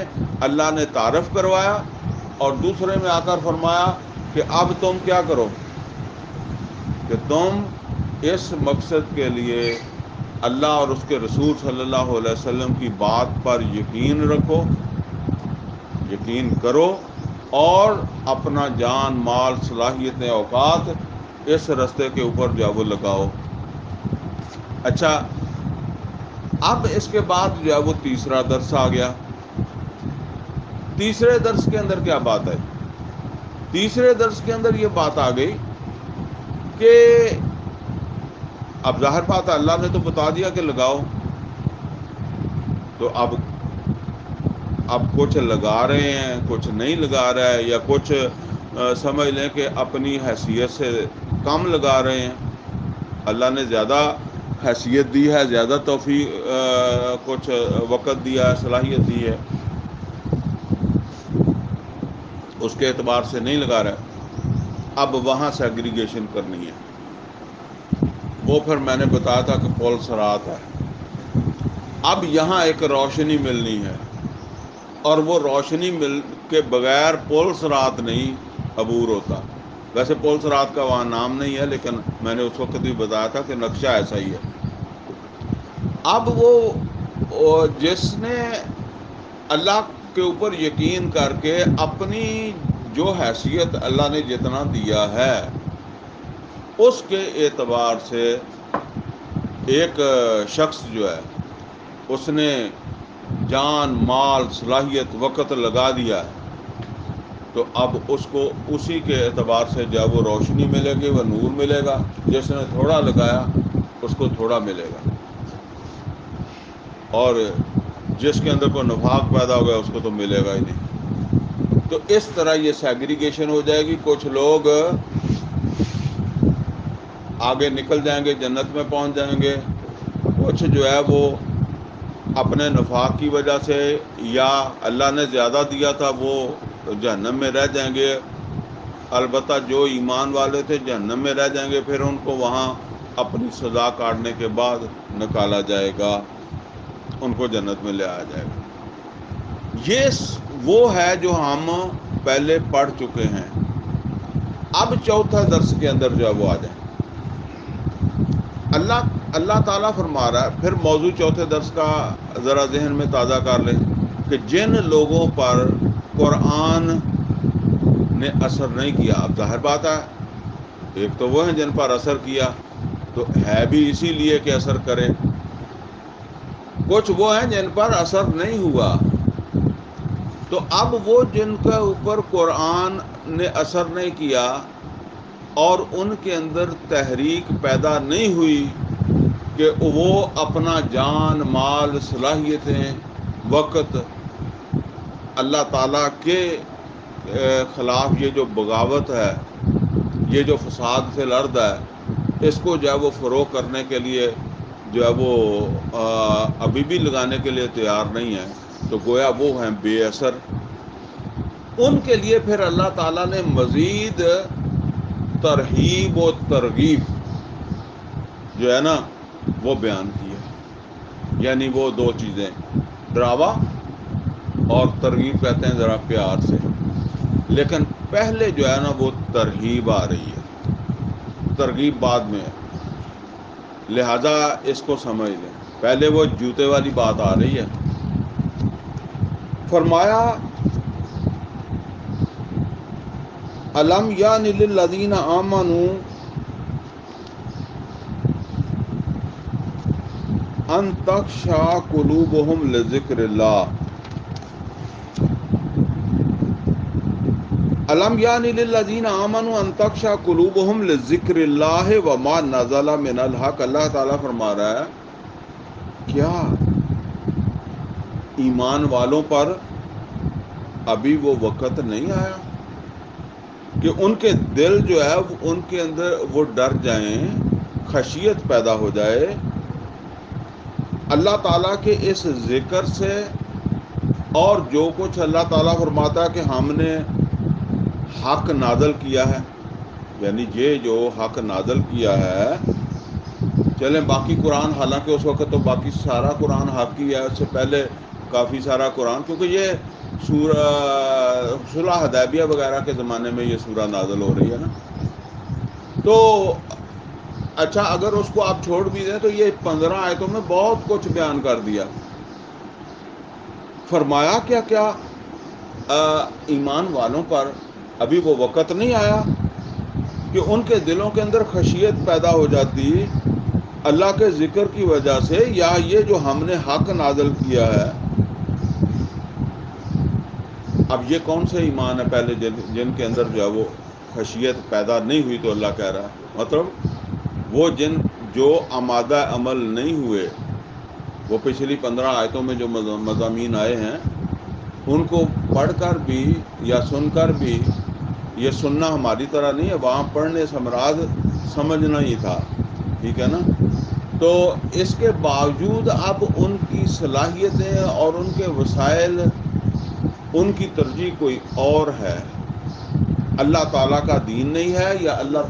اللہ نے تعارف کروایا، اور دوسرے میں آ کر فرمایا کہ اب تم کیا کرو، کہ تم اس مقصد کے لیے اللہ اور اس کے رسول صلی اللہ علیہ وسلم کی بات پر یقین رکھو، یقین کرو، اور اپنا جان مال صلاحیتیں اوقات اس رستے کے اوپر جو ہے وہ لگاؤ۔ اچھا، اب اس کے بعد جو ہے وہ تیسرا درس آ گیا۔ تیسرے درس کے اندر کیا بات ہے؟ تیسرے درس کے اندر یہ بات آ گئی کہ اب ظاہر بات ہے، اللہ نے تو بتا دیا کہ لگاؤ، تو اب کچھ لگا رہے ہیں، کچھ نہیں لگا رہا ہے، یا کچھ سمجھ لیں کہ اپنی حیثیت سے کم لگا رہے ہیں۔ اللہ نے زیادہ حیثیت دی ہے، زیادہ توفیق، کچھ وقت دیا ہے، صلاحیت دی ہے، اس کے اعتبار سے نہیں لگا رہا۔ اب وہاں سے ایگریگیشن کرنی ہے، وہ پھر میں نے بتایا تھا کہ پول سرات ہے۔ اب یہاں ایک روشنی ملنی ہے، اور وہ روشنی مل کے بغیر پول سرات نہیں عبور ہوتا۔ ویسے پول سرات کا وہاں نام نہیں ہے، لیکن میں نے اس وقت بھی بتایا تھا کہ نقشہ ایسا ہی ہے۔ اب وہ جس نے اللہ کے اوپر یقین کر کے اپنی جو حیثیت اللہ نے جتنا دیا ہے اس کے اعتبار سے ایک شخص جو ہے اس نے جان مال صلاحیت وقت لگا دیا ہے، تو اب اس کو اسی کے اعتبار سے جب وہ روشنی ملے گی، وہ نور ملے گا. جس نے تھوڑا لگایا اس کو تھوڑا ملے گا، اور جس کے اندر کوئی نفاق پیدا ہو گیا اس کو تو ملے گا ہی نہیں. تو اس طرح یہ سیگریگیشن ہو جائے گی. کچھ لوگ آگے نکل جائیں گے، جنت میں پہنچ جائیں گے. کچھ جو ہے وہ اپنے نفاق کی وجہ سے، یا اللہ نے زیادہ دیا تھا، وہ جہنم میں رہ جائیں گے. البتہ جو ایمان والے تھے جہنم میں رہ جائیں گے، پھر ان کو وہاں اپنی سزا کاٹنے کے بعد نکالا جائے گا، ان کو جنت میں لے آیا جائے گا. یہ وہ ہے جو ہم پہلے پڑھ چکے ہیں. اب چوتھا درس کے اندر جو ہے وہ آ جائیں. اللہ تعالیٰ فرما رہا ہے، پھر موضوع چوتھے درس کا ذرا ذہن میں تازہ کر لیں کہ جن لوگوں پر قرآن نے اثر نہیں کیا. اب ظاہر بات ہے، ایک تو وہ ہیں جن پر اثر کیا، تو ہے بھی اسی لیے کہ اثر کرے. کچھ وہ ہیں جن پر اثر نہیں ہوا. تو اب وہ جن کے اوپر قرآن نے اثر نہیں کیا اور ان کے اندر تحریک پیدا نہیں ہوئی کہ وہ اپنا جان، مال، صلاحیتیں، وقت اللہ تعالیٰ کے خلاف یہ جو بغاوت ہے، یہ جو فساد فی الارض ہے، اس کو جو ہے وہ فروغ کرنے کے لیے جو ہے وہ ابھی بھی لگانے کے لیے تیار نہیں ہے، تو گویا وہ ہیں بے اثر. ان کے لیے پھر اللہ تعالیٰ نے مزید ترہیب و ترغیب جو ہے نا وہ بیان کی ہے. یعنی وہ دو چیزیں، ڈراوا اور ترغیب کہتے ہیں ذرا پیار سے. لیکن پہلے جو ہے نا وہ ترغیب آ رہی ہے، ترغیب بعد میں ہے. لہذا اس کو سمجھ لیں، پہلے وہ جوتے والی بات آ رہی ہے. فرمایا الم یان للذین آمنوا ان تخشع قلوبہم لذکر اللہ. الم یان للذین آمنوا ان تخشع قلوبہم لذکر اللہ وما نزل من الحق. اللہ تعالیٰ فرما رہا ہے کیا ایمان والوں پر ابھی وہ وقت نہیں آیا کہ ان کے دل جو ہے ان کے اندر وہ ڈر جائیں، خشیت پیدا ہو جائے اللہ تعالیٰ کے اس ذکر سے. اور جو کچھ اللہ تعالیٰ فرماتا ہے کہ ہم نے حق نازل کیا ہے، یعنی یہ جو حق نازل کیا ہے، چلیں باقی قرآن، حالانکہ اس وقت تو باقی سارا قرآن حق ہی ہے، اس سے پہلے کافی سارا قرآن، کیونکہ یہ سورہ صلح حدیبیہ وغیرہ کے زمانے میں یہ سورہ نازل ہو رہی ہے نا. تو اچھا اگر اس کو آپ چھوڑ بھی دیں تو یہ 15 آیتوں میں بہت کچھ بیان کر دیا. فرمایا کیا کیا ایمان والوں پر ابھی وہ وقت نہیں آیا کہ ان کے دلوں کے اندر خشیت پیدا ہو جاتی اللہ کے ذکر کی وجہ سے، یا یہ جو ہم نے حق نازل کیا ہے. اب یہ کون سے ایمان ہے پہلے جن کے اندر جو ہے وہ خشیت پیدا نہیں ہوئی؟ تو اللہ کہہ رہا ہے مطلب وہ جن جو آمادہ عمل نہیں ہوئے، وہ پچھلی 15 آیتوں میں جو مضامین آئے ہیں ان کو پڑھ کر بھی یا سن کر بھی، یہ سننا ہماری طرح نہیں ہے، وہاں پڑھنے سے مراد سمجھنا ہی تھا، ٹھیک ہے نا. تو اس کے باوجود اب ان کی صلاحیتیں اور ان کے وسائل، ان کی ترجیح کوئی اور ہے. اللہ تعالیٰ کا دین نہیں ہے، یا اللہ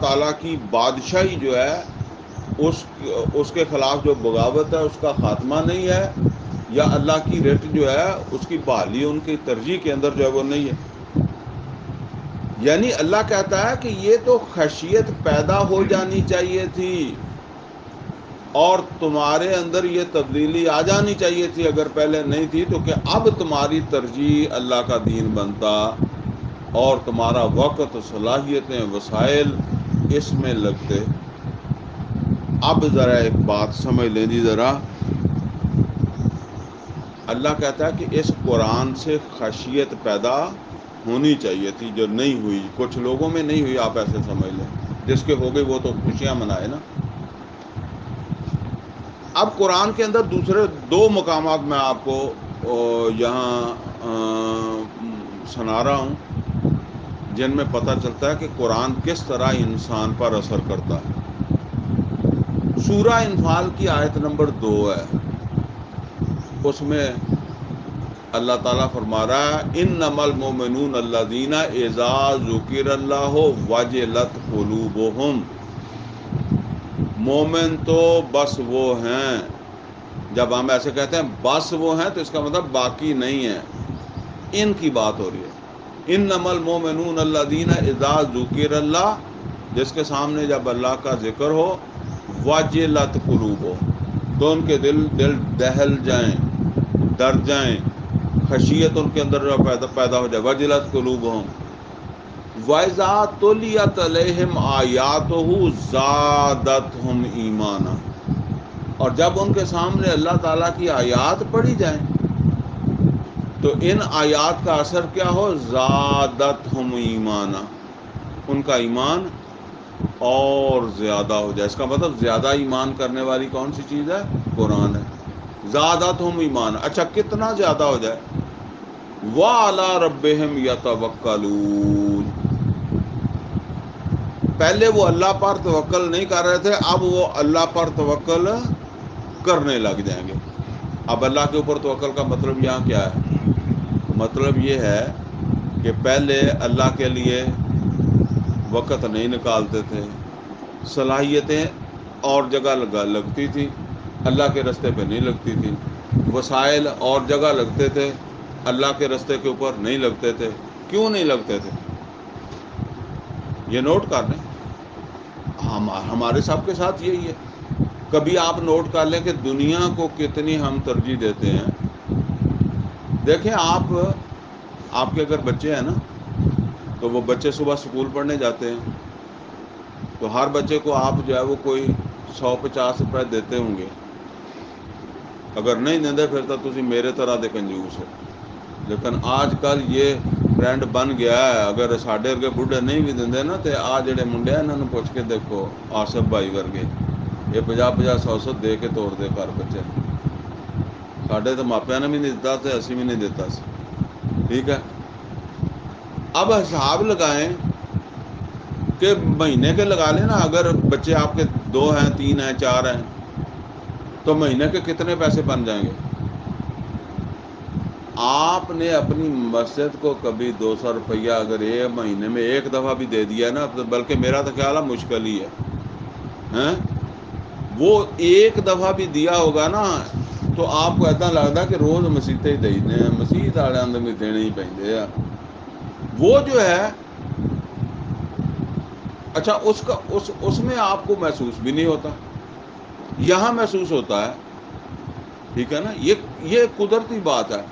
تعالیٰ کی بادشاہی جو ہے اس کے خلاف جو بغاوت ہے اس کا خاتمہ نہیں ہے، یا اللہ کی رٹ جو ہے اس کی بحالی ان کی ترجیح کے اندر جو ہے وہ نہیں ہے. یعنی اللہ کہتا ہے کہ یہ تو خشیت پیدا ہو جانی چاہیے تھی اور تمہارے اندر یہ تبدیلی آ جانی چاہیے تھی، اگر پہلے نہیں تھی تو کہ اب تمہاری ترجیح اللہ کا دین بنتا اور تمہارا وقت، صلاحیتیں، وسائل اس میں لگتے. اب ذرا ایک بات سمجھ لیں جی ذرا. اللہ کہتا ہے کہ اس قرآن سے خشیت پیدا ہونی چاہیے تھی، جو نہیں ہوئی، کچھ لوگوں میں نہیں ہوئی، آپ ایسے سمجھ لیں، جس کے ہو گئی وہ تو خوشیاں منائے نا۔ اب قرآن کے اندر دوسرے دو مقامات میں آپ کو یہاں سنا رہا ہوں، جن میں پتہ چلتا ہے کہ قرآن کس طرح انسان پر اثر کرتا ہے۔ سورہ انفال کی آیت نمبر 2 ہے، اس میں اللہ تعالیٰ فرما رہا ہے انما المؤمنون الذین اذا ذکر اللہ وجلت قلوبہم، مومن تو بس وہ ہیں، جب ہم ایسے کہتے ہیں بس وہ ہیں تو اس کا مطلب باقی نہیں ہے، ان کی بات ہو رہی ہے۔ انما المؤمنون الذین اذا ذکر اللہ، جس کے سامنے جب اللہ کا ذکر ہو، وجلت قلوبہم، تو ان کے دل دہل جائیں، ڈر جائیں، خشیت ان کے اندر پیدا ہو جائے، وجلت قلوبہم، وَإِذَا تُلِيَتْ عَلَيْهِمْ آیَاتُهُ زَادَتْهُمْ ایمانا، اور جب ان کے سامنے اللہ تعالیٰ کی آیات پڑھی جائیں تو ان آیات کا اثر کیا ہو، زادتہم ایمانا، ان کا ایمان اور زیادہ ہو جائے۔ اس کا مطلب زیادہ ایمان کرنے والی کون سی چیز ہے؟ قرآن ہے۔ زادتہم ایمان، اچھا کتنا زیادہ ہو جائے؟ وَعَلَىٰ رَبِّهِمْ يَتَوَكَّلُونَ، پہلے وہ اللہ پر توکل نہیں کر رہے تھے، اب وہ اللہ پر توکل کرنے لگ جائیں گے۔ اب اللہ کے اوپر توکل کا مطلب یہاں کیا ہے؟ مطلب یہ ہے کہ پہلے اللہ کے لیے وقت نہیں نکالتے تھے، صلاحیتیں اور جگہ لگتی تھی، اللہ کے راستے پہ نہیں لگتی تھی، وسائل اور جگہ لگتے تھے، اللہ کے راستے کے اوپر نہیں لگتے تھے۔ کیوں نہیں لگتے تھے؟ یہ نوٹ کر لیں، ہمارے سب کے ساتھ یہی ہے۔ کبھی آپ نوٹ کر لیں کہ دنیا کو کتنی ہم ترجیح دیتے ہیں۔ دیکھیں آپ کے اگر بچے ہیں نا، تو وہ بچے صبح سکول پڑھنے جاتے ہیں، تو ہر بچے کو آپ جو ہے وہ کوئی 150 روپے دیتے ہوں گے، اگر نہیں دیندے پھر تو تسی میرے طرح دے کنجوس ہے۔ لیکن آج کل یہ ٹرینڈ بن گیا ہے، اگر ساڈے ورگے بڈھے نہیں بھی دیندے نا، تو آ جڑے منڈے ہیں انہوں نے پوچھ کے دیکھو، آصف بھائی ورگے، یہ 50 100 دے کے توڑ دے کر بچے، ساڈے تو ماپیاں نے بھی نہیں دیتا تو اسی بھی نہیں دیتا سی، ٹھیک ہے۔ اب حساب لگائیں کہ مہینے کے لگا لیں نا، اگر بچے آپ کے 2 ہیں 3 ہیں 4 ہیں تو مہینے کے کتنے پیسے بن جائیں گے؟ آپ نے اپنی مسجد کو کبھی 200 روپیہ اگر ایک مہینے میں ایک دفعہ بھی دے دیا ہے نا، بلکہ میرا تو خیال ہے مشکل ہی ہے، وہ ایک دفعہ بھی دیا ہوگا نا تو آپ کو ایسا لگتا کہ روز مسیطے ہی دینے ہیں، مسیت والوں بھی دینے ہی پہنتے ہیں۔ وہ جو ہے اچھا اس میں آپ کو محسوس بھی نہیں ہوتا، یہاں محسوس ہوتا ہے، ٹھیک ہے نا۔ یہ قدرتی بات ہے۔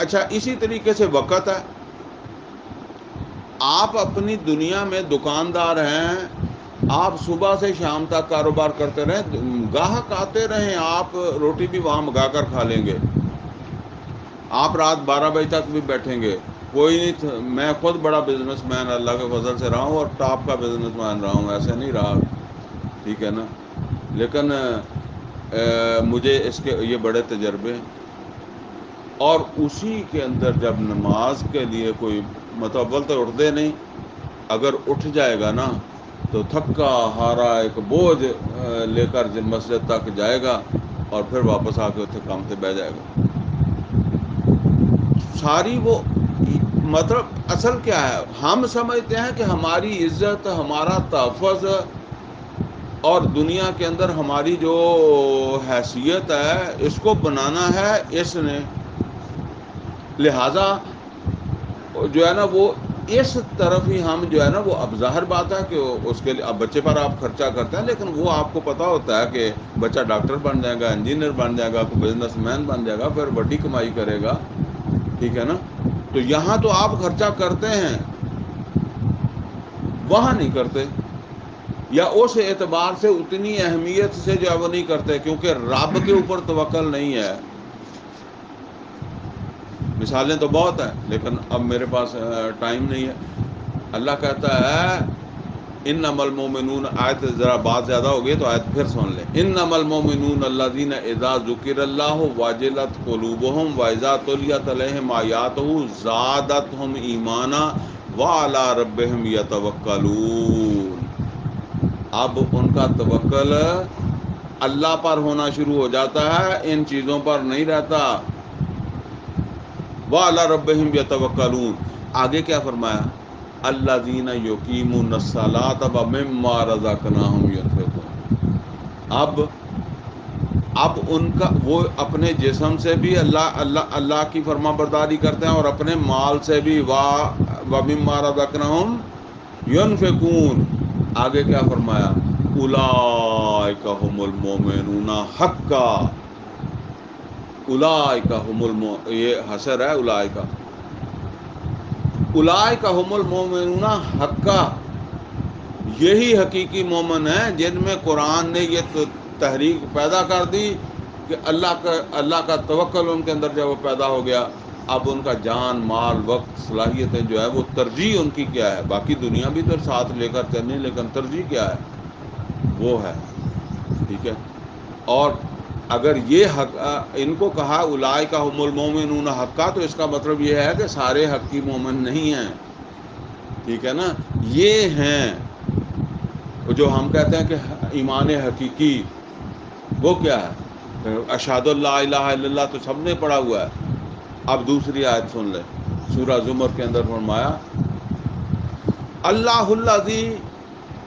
اچھا اسی طریقے سے وقت ہے، آپ اپنی دنیا میں دکاندار ہیں، آپ صبح سے شام تک کاروبار کرتے رہیں، گاہک آتے رہیں، آپ روٹی بھی وہاں منگا کر کھا لیں گے، آپ رات 12 بجے تک بھی بیٹھیں گے، کوئی نہیں۔ میں خود بڑا بزنس مین اللہ کے فضل سے رہا ہوں اور ٹاپ کا بزنس مین رہا ہوں، ایسے نہیں رہا، ٹھیک ہے نا۔ لیکن مجھے اس کے یہ بڑے تجربے ہیں، اور اسی کے اندر جب نماز کے لیے کوئی متول تو اٹھتے نہیں، اگر اٹھ جائے گا نا تو تھکا ہارا ایک بوجھ لے کر مسجد تک جائے گا اور پھر واپس آ کے اتنے کام سے بیٹھ جائے گا۔ ساری وہ مطلب اصل کیا ہے، ہم سمجھتے ہیں کہ ہماری عزت، ہمارا تحفظ اور دنیا کے اندر ہماری جو حیثیت ہے اس کو بنانا ہے اس نے، لہٰذا جو ہے نا وہ اس طرف ہی ہم جو ہے نا وہ، اب ظاہر بات ہے کہ اس کے لیے اب بچے پر آپ خرچہ کرتے ہیں، لیکن وہ آپ کو پتہ ہوتا ہے کہ بچہ ڈاکٹر بن جائے گا، انجینئر بن جائے گا، کوئی بزنس مین بن جائے گا، پھر بڑی کمائی کرے گا، ٹھیک ہے نا۔ تو یہاں تو آپ خرچہ کرتے ہیں، وہاں نہیں کرتے، یا اس اعتبار سے اتنی اہمیت سے جو ہے وہ نہیں کرتے، کیونکہ رب کے اوپر توکل نہیں ہے۔ مثالیں تو بہت ہیں لیکن اب میرے پاس ٹائم نہیں ہے۔ اللہ کہتا ہے انما المومنون، آیت ذرا بات زیادہ ہو گئی تو آیت پھر سن لیں۔ انما المومنون الذین اذا ذکر اللہ وجلت قلوبہم واذا تلیت علیہم آیاتہ زادتہم ایمانا وعلی ربہم یتوکلون۔ اب ان کا توکل اللہ پر ہونا شروع ہو جاتا ہے، ان چیزوں پر نہیں رہتا۔ وعلی ربہم یتوکلون۔ آگے کیا فرمایا؟ الذین یقیمون الصلاۃ ومما رزقناہم ینفقون۔ اب ان کا وہ اپنے جسم سے بھی اللہ کی فرما برداری کرتے ہیں اور اپنے مال سے بھی ومما رزقناہم ینفقون۔ آگے کیا فرمایا؟ اولئک ھم المؤمنون حقا۔ اولئک ھم یہ حسر ہے اولئک، اولئک ھم المؤمنون حقا، یہی حقیقی مومن ہیں جن میں قرآن نے یہ تحریک پیدا کر دی کہ اللہ کا توکل ان کے اندر جب وہ پیدا ہو گیا، اب ان کا جان مال وقت صلاحیتیں جو ہے وہ ترجیح ان کی کیا ہے؟ باقی دنیا بھی تو ساتھ لے کر چلنی، لیکن ترجیح کیا ہے؟ وہ ہے، ٹھیک ہے۔ اور اگر یہ حق ان کو کہا اولئک ھم المؤمنون حقا، تو اس کا مطلب یہ ہے کہ سارے حقی مومن نہیں ہیں، ٹھیک ہے نا۔ یہ ہیں جو ہم کہتے ہیں کہ ایمان حقیقی، وہ کیا ہے؟ اشہد اللہ الہ الا اللہ تو سب نے پڑھا ہوا ہے۔ اب دوسری آیت سن لیں، سورہ زمر کے اندر فرمایا اللہ الذی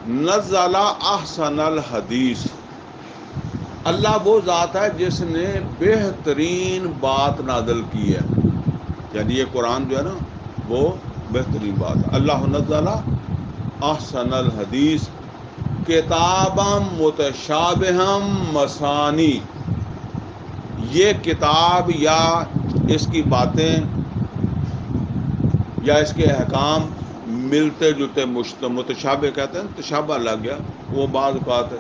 نزل احسن الحدیث، اللہ وہ ذات ہے جس نے بہترین بات نازل کی ہے، یعنی یہ قرآن جو ہے نا وہ بہترین بات ہے۔ اللہ نزل احسن الحدیث کتابا متشابہا مثانی، یہ کتاب یا اس کی باتیں یا اس کے احکام ملتے جلتے متشابہ کہتے ہیں، تشابہ لگ گیا، وہ بعض بات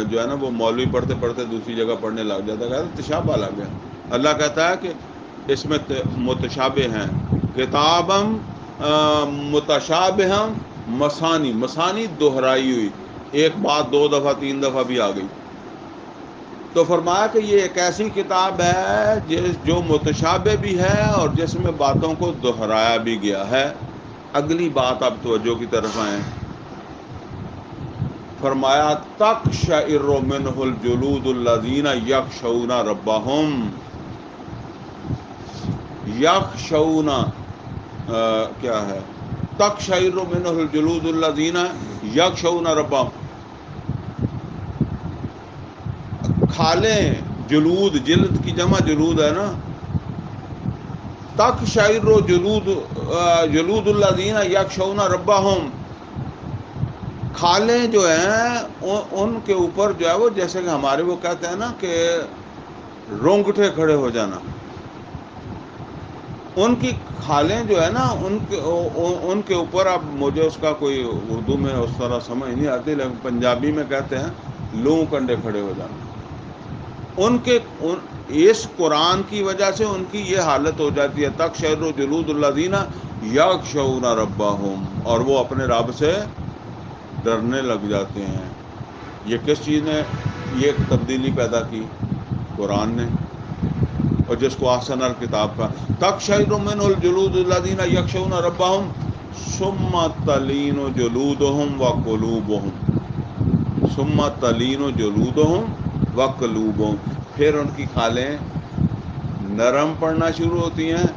جو ہے نا وہ مولوی پڑھتے پڑھتے دوسری جگہ پڑھنے لگ جاتا ہے، کہتے ہیں تشابہ لگ گیا۔ اللہ کہتا ہے کہ اس میں متشابہ ہیں، کتابا متشابہا مثانی، مثانی دہرائی ہوئی، ایک بات دو دفعہ تین دفعہ بھی آ گئی، تو فرمایا کہ یہ ایک ایسی کتاب ہے جو متشابہ بھی ہے اور جس میں باتوں کو دہرایا بھی گیا ہے۔ اگلی بات اب توجہ کی طرف آئیں، فرمایا تقشعر منہ الجلود الذین یخشون ربہم، یخشون کیا ہے؟ تقشعر منہ الجلود الذین یخشون ربہم، کھالیں جلود، جلد کی جمع جلود ہے نا، تقشعر جلود الذین یخشون ربہم، کھالیں جو ہیں ان کے اوپر جو ہے وہ جیسے کہ ہمارے وہ کہتے ہیں نا کہ رونگٹے کھڑے ہو جانا، ان کی کھالیں جو ہے نا ان کے اوپر، اب مجھے اس کا کوئی اردو میں اس طرح سمجھ نہیں آتی، لیکن پنجابی میں کہتے ہیں لوں کنڈے کھڑے ہو جانا، ان کے اس قرآن کی وجہ سے ان کی یہ حالت ہو جاتی ہے، تقشعر جلود الذین یخشون ربہم، اور وہ اپنے رب سے ڈرنے لگ جاتے ہیں۔ یہ کس چیز نے یہ تبدیلی پیدا کی؟ قرآن نے، اور جس کو احسن الکتاب کا تقشعر منہ الجلود الذین یخشون ربہم ثم تلین جلودہم وقلوبہم، ثم تلین جلودہم وقلوبہم، پھر ان کی کھالیں نرم پڑنا شروع ہوتی ہیں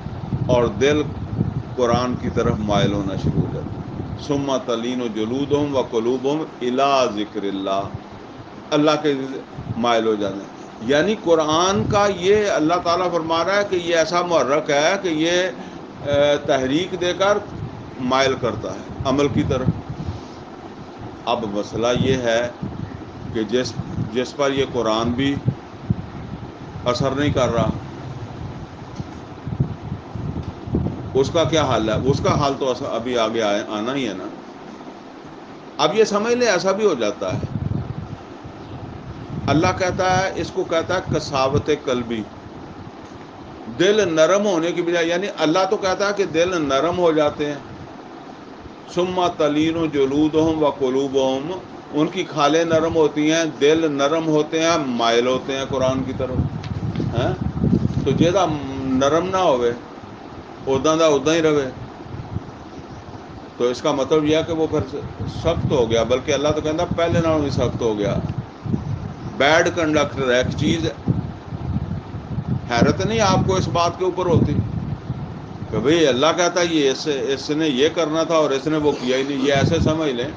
اور دل قرآن کی طرف مائل ہونا شروع ہو جاتا ہے۔ ثم تلین جلودہم وقلوبہم الی ذکر اللہ، اللہ کے مائل ہو جاتے ہیں۔ یعنی قرآن کا یہ اللہ تعالیٰ فرما رہا ہے کہ یہ ایسا محرک ہے کہ یہ تحریک دے کر مائل کرتا ہے عمل کی طرف۔ اب مسئلہ یہ ہے کہ جس پر یہ قرآن بھی اثر نہیں کر رہا، اس کا کیا حال ہے؟ اس کا حال تو ابھی آگے آنا ہی ہے نا۔ اب یہ سمجھ لیں ایسا بھی ہو جاتا ہے. اللہ کہتا ہے، اس کو کہتا ہے کساوت قلبی، دل نرم ہونے کی بجائے. یعنی اللہ تو کہتا ہے کہ دل نرم ہو جاتے ہیں. ثم تلین جلودہم وقلوبہم، ان کی کھالیں نرم ہوتی ہیں، دل نرم ہوتے ہیں، مائل ہوتے ہیں قرآن کی طرف. ہیں تو جیسا نرم نہ ہوئے ادا دا ادا ہی رہے، تو اس کا مطلب یہ ہے کہ وہ پھر سخت ہو گیا. بلکہ اللہ تو کہتا پہلے نالوں بھی سخت ہو گیا. بیڈ کنڈکٹر ایک چیز ہے. حیرت نہیں آپ کو اس بات کے اوپر ہوتی کہ بھئی اللہ کہتا ہے یہ اس نے یہ کرنا تھا اور اس نے وہ کیا ہی نہیں. یہ ایسے سمجھ لیں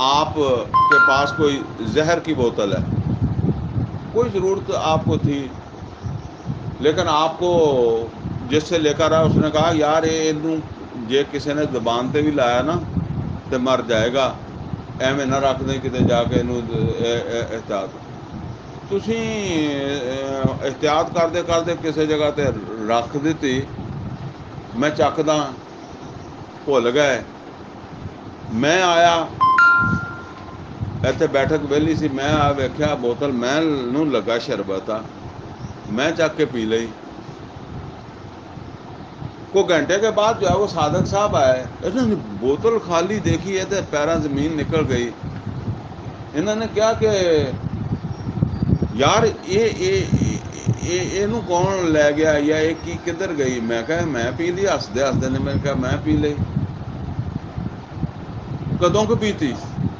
آپ کے پاس کوئی زہر کی بوتل ہے، کوئی ضرورت آپ کو تھی، لیکن آپ کو جس سے لے کر آیا اس نے کہا یار یہ کسی نے زبان تے بھی لایا نا تو مر جائے گا، ایویں نہ رکھ دیں کتے جا کے احتیاط. تسی احتیاط کرتے کرتے کسی جگہ تے رکھ دیتی، میں چکدا بھول گئے. میں آیا ایتھے بیٹھک ویلی سی، میں آ ویکھیا بوتل میں لگا شربت آ، میں چک کے پی لئی. کو گھنٹے کے بعد جو ہے وہ صادق صاحب آئے، انہوں نے بوتل خالی دیکھی ہے تو پیروں زمین نکل گئی. انہوں نے کیا کہ یار یہ کون لے گیا یا یہ کی کدھر گئی. میں کہا میں پی لی. ہسدے ہسدے نے میں کہا میں پی لی. کدوں کو پیتی؟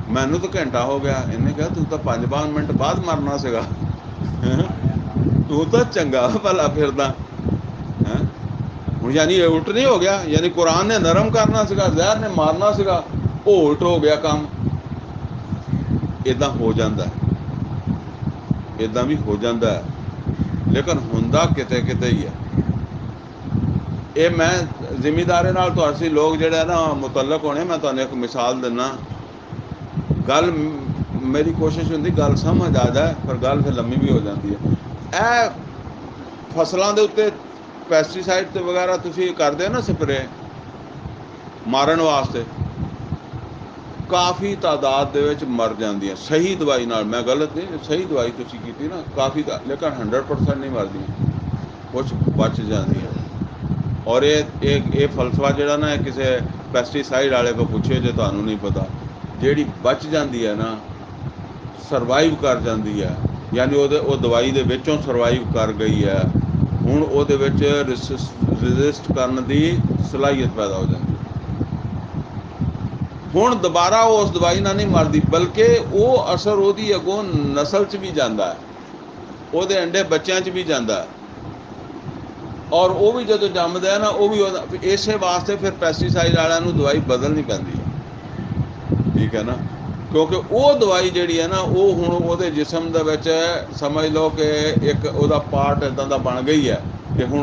مینو تو گھنٹہ ہو گیا. انہیں کہا تو 5 منٹ بعد مرنا سگا، تو چنگا بھلا پھردا. ہوں یعنی یہ الٹ نہیں ہو گیا؟ یعنی قرآن نے نرم کرنا سگا، زہر نے مارنا سگا، وہ الٹ ہو گیا کام. ادا ہو جاتا ہے، ادا بھی ہو جاتا ہے، لیکن ہوندا کتے کتے ہی ہے. یہ میں ذمہ داری نال تو اسی لوگ جڑے ہیں نا متعلق ہونے. میں تمہیں ایک مثال دینا. گل میری کوشش ہوتی گل سمجھ آ جائے، پر گل پھر لمبی بھی ہو جاتی ہے. اے فصلوں کے اتنے پیسٹیسائڈ وغیرہ تھی کرتے نا سپرے مارن واسطے، کافی تعداد مر جاندیاں صحیح دوائی نال. میں غلط نہیں، صحیح دوائی تھی کی نا کافی، لیکن 100% نہیں مرد، کچھ بچ جاندیاں. اور یہ فلسفہ جہا نا کسی پیسٹیسائڈ والے کو پوچھے جو تمہیں نہیں پتا، جیڑی بچ جاندی ہے نا سروائیو کر جاندی ہے. یعنی وہ دوائی دے وچوں سروائیو کر گئی ہے. ہوں وہ رزسٹ کرنے کی صلاحیت پیدا ہو جاتی. ہوں دوبارہ وہ اس دوائی نہ نہیں مرتی، بلکہ وہ اثر وہ اگوں نسل چ بھی جاتا ہے، وہ انڈے بچیاں چ بھی جاتا ہے. اور وہ بھی جدو جمدا ہے نا وہ بھی اسی واسطے پھر پیسٹیسائڈ والوں دوائی بدلنی پی. ٹھیک ہے نا، کیونکہ وہ دوائی جیڑی ہے نا وہ ہوں وہ جسم دے سمجھ لو کہ ایک وہ پارٹ ادا کا بن گئی ہے کہ ہوں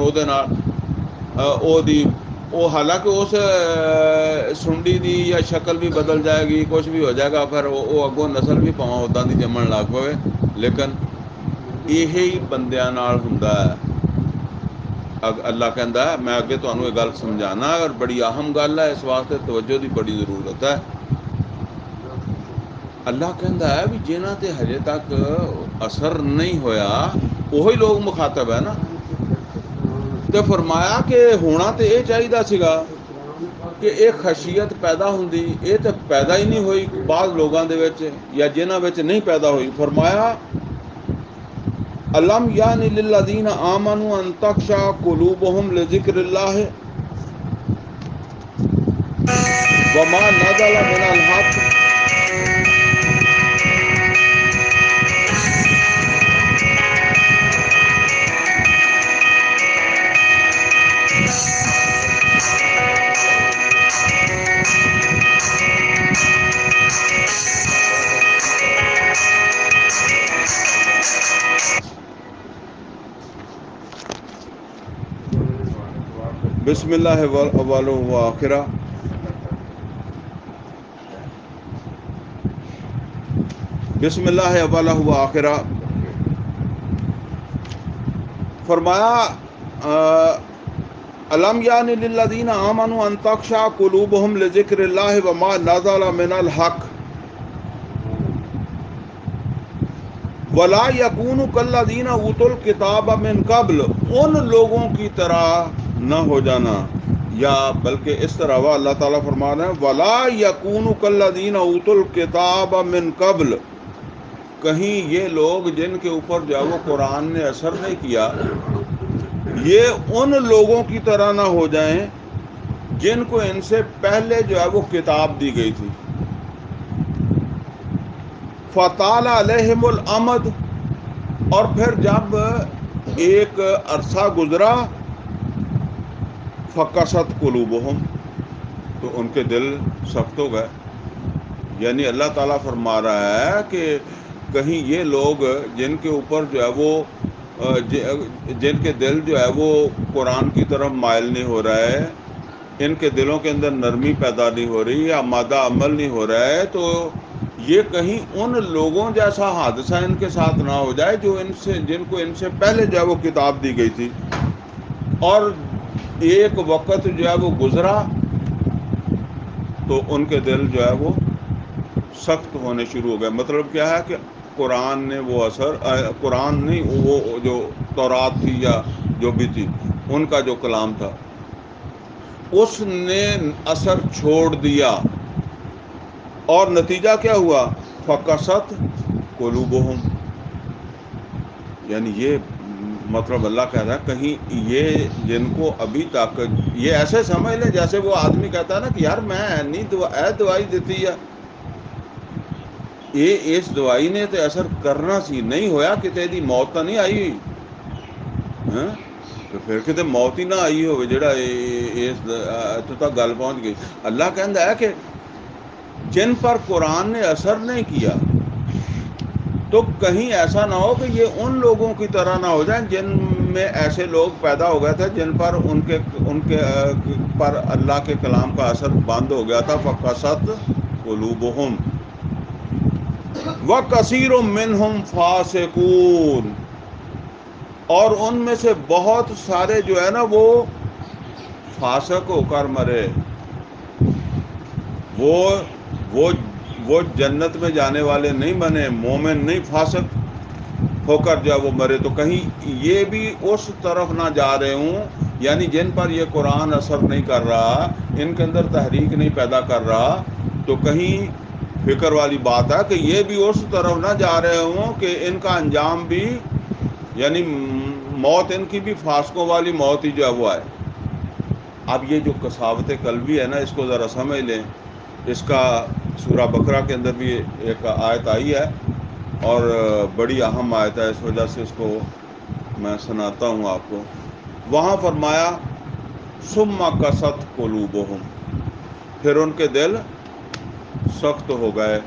وہ حالانکہ اس سنڈی دی یا شکل بھی بدل جائے گی، کچھ بھی ہو جائے گا، پھر وہ اگوں نسل بھی پواں ادا کی جمن لگ پے، لیکن یہ بندیاں نال ہوندا ہے. اللہ کہندا ہے میں اگے تمہیں یہ گل سمجھانا، اور بڑی اہم گل ہے، اس واسطے توجہ کی بڑی ضرورت ہے. اللہ کہندا ہے بھی جنہاں تے ہجے تک اثر نہیں ہویا وہی لوگ مخاطب ہے نا. تو فرمایا کہ ہونا تو یہ چاہیے سگا کہ ایک خشیت پیدا ہوندی، یہ تو پیدا ہی نہیں ہوئی بعض لوگوں دے وچ یا جنہاں وچ نہیں پیدا ہوئی. فرمایا الم یانی للذین آمنوا ان تخشع قلوبہم لذکر اللہ وما نزل من الحق. بسم اللہ اول و آخرہ. بسم اللہ اول و آخرہ. فرمایا الم یان للذین آمنوا ان تخشع قلوبهم لذکر اللہ وما نزل من الحق ولا یکونوا کالذین اوتوا الکتاب من قبل، ان لوگوں کی طرح نہ ہو جانا، یا بلکہ اس طرح ہوا اللہ تعالیٰ فرما رہے ہیں ولا یکونوا کالذین اوتوا الکتاب من قبل، کہیں یہ لوگ جن کے اوپر جو ہے وہ قرآن نے اثر نہیں کیا، یہ ان لوگوں کی طرح نہ ہو جائیں جن کو ان سے پہلے جو ہے وہ کتاب دی گئی تھی۔ فطال علیہم الامد، اور پھر جب ایک عرصہ گزرا، فقست قلوبہم، تو ان کے دل سخت ہو گئے۔ یعنی اللہ تعالیٰ فرما رہا ہے کہ کہیں یہ لوگ جن کے اوپر جو ہے وہ جن کے دل جو ہے وہ قرآن کی طرف مائل نہیں ہو رہا ہے، ان کے دلوں کے اندر نرمی پیدا نہیں ہو رہی یا مادہ عمل نہیں ہو رہا ہے، تو یہ کہیں ان لوگوں جیسا حادثہ ان کے ساتھ نہ ہو جائے جو جن کو ان سے پہلے جو ہے وہ کتاب دی گئی تھی، اور ایک وقت جو ہے وہ گزرا تو ان کے دل جو ہے وہ سخت ہونے شروع ہو گئے۔ مطلب کیا ہے کہ قرآن نے وہ اثر، قرآن نہیں، وہ جو تورات تھی یا جو بھی تھی ان کا جو کلام تھا اس نے اثر چھوڑ دیا، اور نتیجہ کیا ہوا؟ فقست قلوبہم، یعنی یہ مطلب اللہ کہتا ہے کہیں یہ جن کو ابھی تک یہ ایسے سمجھ لیں جیسے وہ آدمی کہتا ہے نا کہ یار میں نہیں دوائی دیتی ہے، یہ اس دوائی نے تو اثر کرنا سی، نہیں ہویا کتے دی موت تو نہیں آئی ہوئی، تو پھر کتے موت ہی نہ آئی ہوئے جڑا اتوں تک گل پہنچ گئی۔ اللہ کہتا ہے کہ جن پر قرآن نے اثر نہیں کیا تو کہیں ایسا نہ ہو کہ یہ ان لوگوں کی طرح نہ ہو جائیں جن میں ایسے لوگ پیدا ہو گئے تھے جن پر ان کے پر اللہ کے کلام کا اثر بند ہو گیا تھا۔ فقست قلوبہم وَكَثِيرٌ مِّنْهُمْ فَاسِقُونَ، اور ان میں سے بہت سارے جو ہے نا وہ فاسق ہو کر مرے، وہ جنت میں جانے والے نہیں بنے، مومن نہیں، فاسق ہو کر جو ہے وہ مرے۔ تو کہیں یہ بھی اس طرف نہ جا رہے ہوں، یعنی جن پر یہ قرآن اثر نہیں کر رہا، ان کے اندر تحریک نہیں پیدا کر رہا، تو کہیں فکر والی بات ہے کہ یہ بھی اس طرف نہ جا رہے ہوں کہ ان کا انجام بھی، یعنی موت ان کی بھی فاسقوں والی موت ہی جو ہے وہ آئے۔ اب یہ جو کساوت قلبی ہے نا، اس کو ذرا سمجھ لیں، اس کا سورہ بقرہ کے اندر بھی ایک آیت آئی ہے اور بڑی اہم آیت ہے، اس وجہ سے اس کو میں سناتا ہوں آپ کو۔ وہاں فرمایا ثم قست قلوبہم، پھر ان کے دل سخت ہو گئے،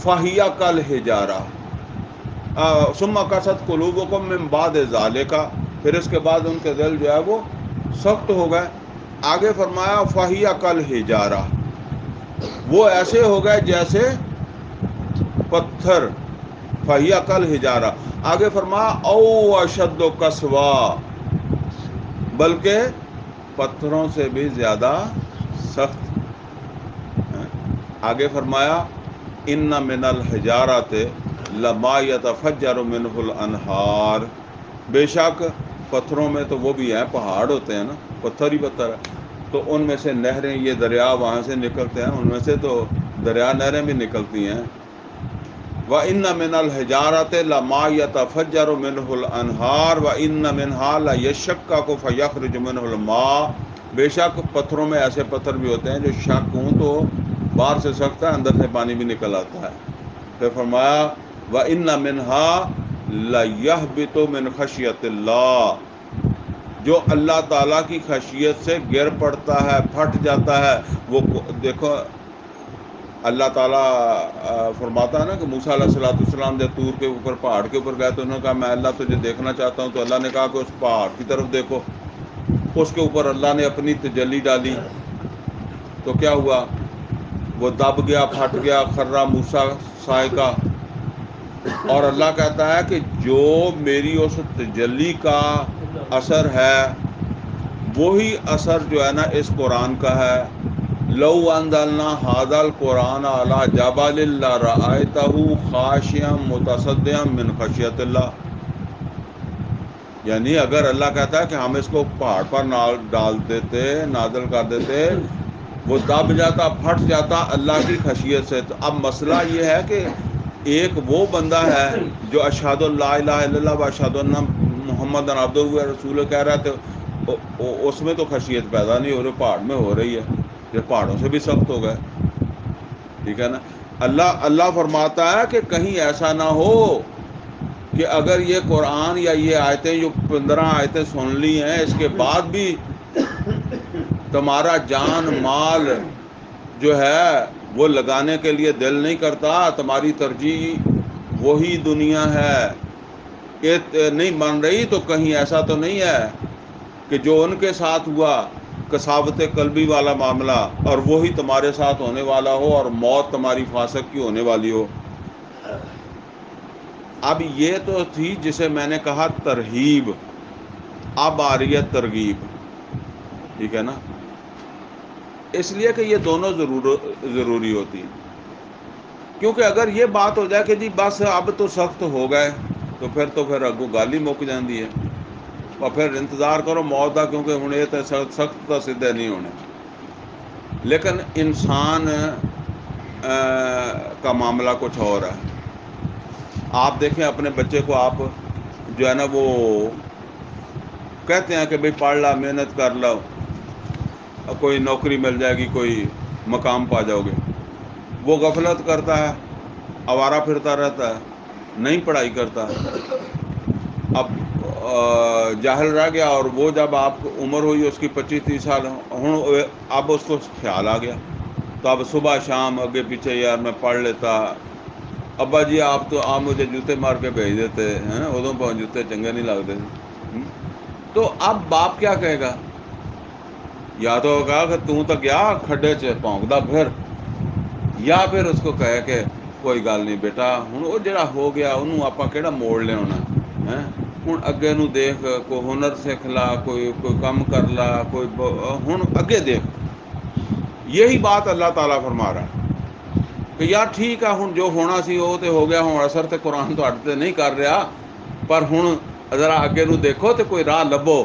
فہی کالحجارہ، ثم قست قلوبکم من بعد ذالک، پھر اس کے بعد ان کے دل جو ہے وہ سخت ہو گئے۔ آگے فرمایا فہی کالحجارہ، وہ ایسے ہو گئے جیسے پتھر، فہی کالحجارہ۔ آگے فرمایا او اشد قسوا، بلکہ پتھروں سے بھی زیادہ سخت۔ آگے فرمایا ان من الحجارات لما یتفجر منہ الانہار، بے شک پتھروں میں تو وہ بھی ہیں، پہاڑ ہوتے ہیں نا، پتھر ہی پتھر ہے، تو ان میں سے نہریں، یہ دریا وہاں سے نکلتے ہیں، ان میں سے تو دریا نہریں بھی نکلتی ہیں۔ وَإِنَّ مِنَ الْحِجَارَةِ لَمَا يَتَفَجَّرُ مِنْهُ الْأَنْهَارُ وَإِنَّ مِنْهَا لَيَشَّقَّقُ فَيَخْرُجُ مِنْهُ الْمَاءُ، بے شک پتھروں میں ایسے پتھر بھی ہوتے ہیں جو شق ہوں تو باہر سے سخت ہے، اندر سے پانی بھی نکل آتا ہے۔ پھر فرمایا وَإِنَّ مِنْهَا لَيَهْبِطُ مِنْ خَشْيَةِ اللَّهِ، جو اللہ تعالیٰ کی خشیت سے گر پڑتا ہے، پھٹ جاتا ہے۔ وہ دیکھو اللہ تعالیٰ فرماتا ہے نا کہ موسیٰ علیہ السلام جب طور کے اوپر پہاڑ کے اوپر گئے تو انہوں نے کہا میں اللہ تجھے دیکھنا چاہتا ہوں، تو اللہ نے کہا کہ اس پہاڑ کی طرف دیکھو، اس کے اوپر اللہ نے اپنی تجلی ڈالی، تو کیا ہوا؟ وہ دب گیا، پھٹ گیا، خرہ موسیٰ صاعقہ۔ اور اللہ کہتا ہے کہ جو میری اس تجلی کا اثر ہے، وہی اثر جو ہے نا اس قرآن کا ہے. لو انزلنا ھذا القرآن علی جبل لرأیتہ خاشعا متصدعا من خشیۃ اللہ. یعنی اگر اللہ کہتا ہے کہ ہم اس کو پہاڑ پر ڈال دیتے، نازل کر دیتے، وہ دب جاتا، پھٹ جاتا اللہ کی خشیت سے. تو اب مسئلہ یہ ہے کہ ایک وہ بندہ ہے جو اشہد لا الہ الا اللہ و اشہد ان محمد عبدہ و رسولہ کہہ رہا تھا، اس میں تو خشیت پیدا نہیں ہو رہی، پہاڑ میں ہو رہی ہے. یہ پہاڑوں سے بھی سخت ہو گئے. ٹھیک ہے نا. اللہ فرماتا ہے کہ کہیں ایسا نہ ہو کہ اگر یہ قرآن یا یہ آیتیں جو 15 آیتیں سن لی ہیں، اس کے بعد بھی تمہارا جان مال جو ہے وہ لگانے کے لیے دل نہیں کرتا، تمہاری ترجیح وہی دنیا ہے، نہیں مان رہی، تو کہیں ایسا تو نہیں ہے کہ جو ان کے ساتھ ہوا کساوت قلبی والا معاملہ اور وہی تمہارے ساتھ ہونے والا ہو اور موت تمہاری فاسق کی ہونے والی ہو. اب یہ تو تھی جسے میں نے کہا ترہیب. اب آ رہی ہے ترغیب. ٹھیک ہے نا. اس لیے کہ یہ دونوں ضروری ہوتی ہیں. کیونکہ اگر یہ بات ہو جائے کہ جی بس اب تو سخت ہو گئے، تو پھر اگو گالی مک جاندی ہے، اور پھر انتظار کرو موت کا، کیونکہ ہوں یہ تو سخت تو سیدھے نہیں ہونے. لیکن انسان کا معاملہ کچھ اور ہے. آپ دیکھیں اپنے بچے کو، آپ جو ہے نا وہ کہتے ہیں کہ بھئی پڑھ لا، محنت کر لو، کوئی نوکری مل جائے گی، کوئی مقام پا جاؤ گے. وہ غفلت کرتا ہے، آوارہ پھرتا رہتا ہے، نہیں پڑھائی کرتا. اب جاہل رہ گیا، اور وہ جب آپ کو عمر ہوئی اس کی 25-30 سال، اب اس کو خیال آ گیا، تو اب صبح شام اگے پیچھے یار میں پڑھ لیتا. ابا جی آپ مجھے جوتے مار کے بھیج دیتے ہیں، ادوں پہ جوتے چنگے نہیں لگتے. تو اب باپ کیا کہے گا؟ یا تو کہا کہ تو گیا کھڈے چ پونکدا پھر، یا پھر اس کو کہے کہ کوئی گل نہیں بیٹا، ہوں وہ جڑا ہو گیا انہوں آپ کہڑا موڑ لیا ہونا ہے. ہوں اگے نو دیکھ، کوئی ہنر سکھ لا، کوئی کم کر لا، کوئی ہوں اگے دیکھ. یہی بات اللہ تعالیٰ فرما رہا ہے کہ یار ٹھیک ہے، ہوں جو ہونا سی وہ تو ہو گیا، ہوں اثر تو قرآن تے نہیں کر رہا، پر ہوں ذرا اگے نو دیکھو تو کوئی راہ لبو،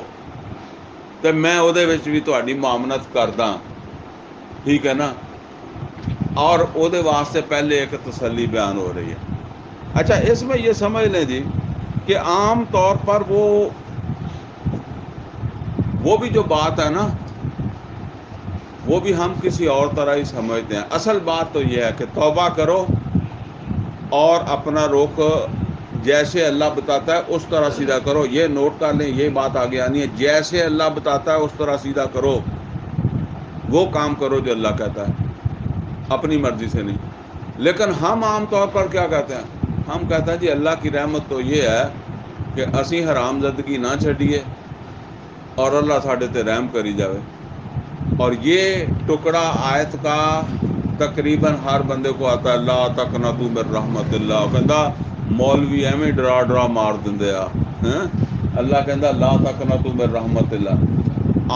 تو میں وہ بھی تہاڈی معاونت کردا. ٹھیک ہے نا. اور وہ واسطے پہلے ایک تسلی بیان ہو رہی ہے. اچھا، اس میں یہ سمجھ لیں جی کہ عام طور پر وہ بھی جو بات ہے نا، وہ بھی ہم کسی اور طرح ہی سمجھتے ہیں. اصل بات تو یہ ہے کہ توبہ کرو اور اپنا رخ جیسے اللہ بتاتا ہے اس طرح سیدھا کرو. یہ نوٹ کر لیں، یہ بات آگے آنی ہے، جیسے اللہ بتاتا ہے اس طرح سیدھا کرو. وہ کام کرو جو اللہ کہتا ہے، اپنی مرضی سے نہیں. لیکن ہم عام طور پر کیا کہتے ہیں؟ ہم کہتے ہیں جی اللہ کی رحمت تو یہ ہے کہ اسی حرام زدگی نہ چھڈیے اور اللہ ساڈے تے رحم کری جاوے. اور یہ ٹکڑا آیت کا تقریباً ہر بندے کو آتا ہے، لا تقنطوا من رحمت اللہ. کہندا مولوی ایویں ڈرا مار دندے آ. اللہ کہندا لا تقنطوا من رحمت اللہ.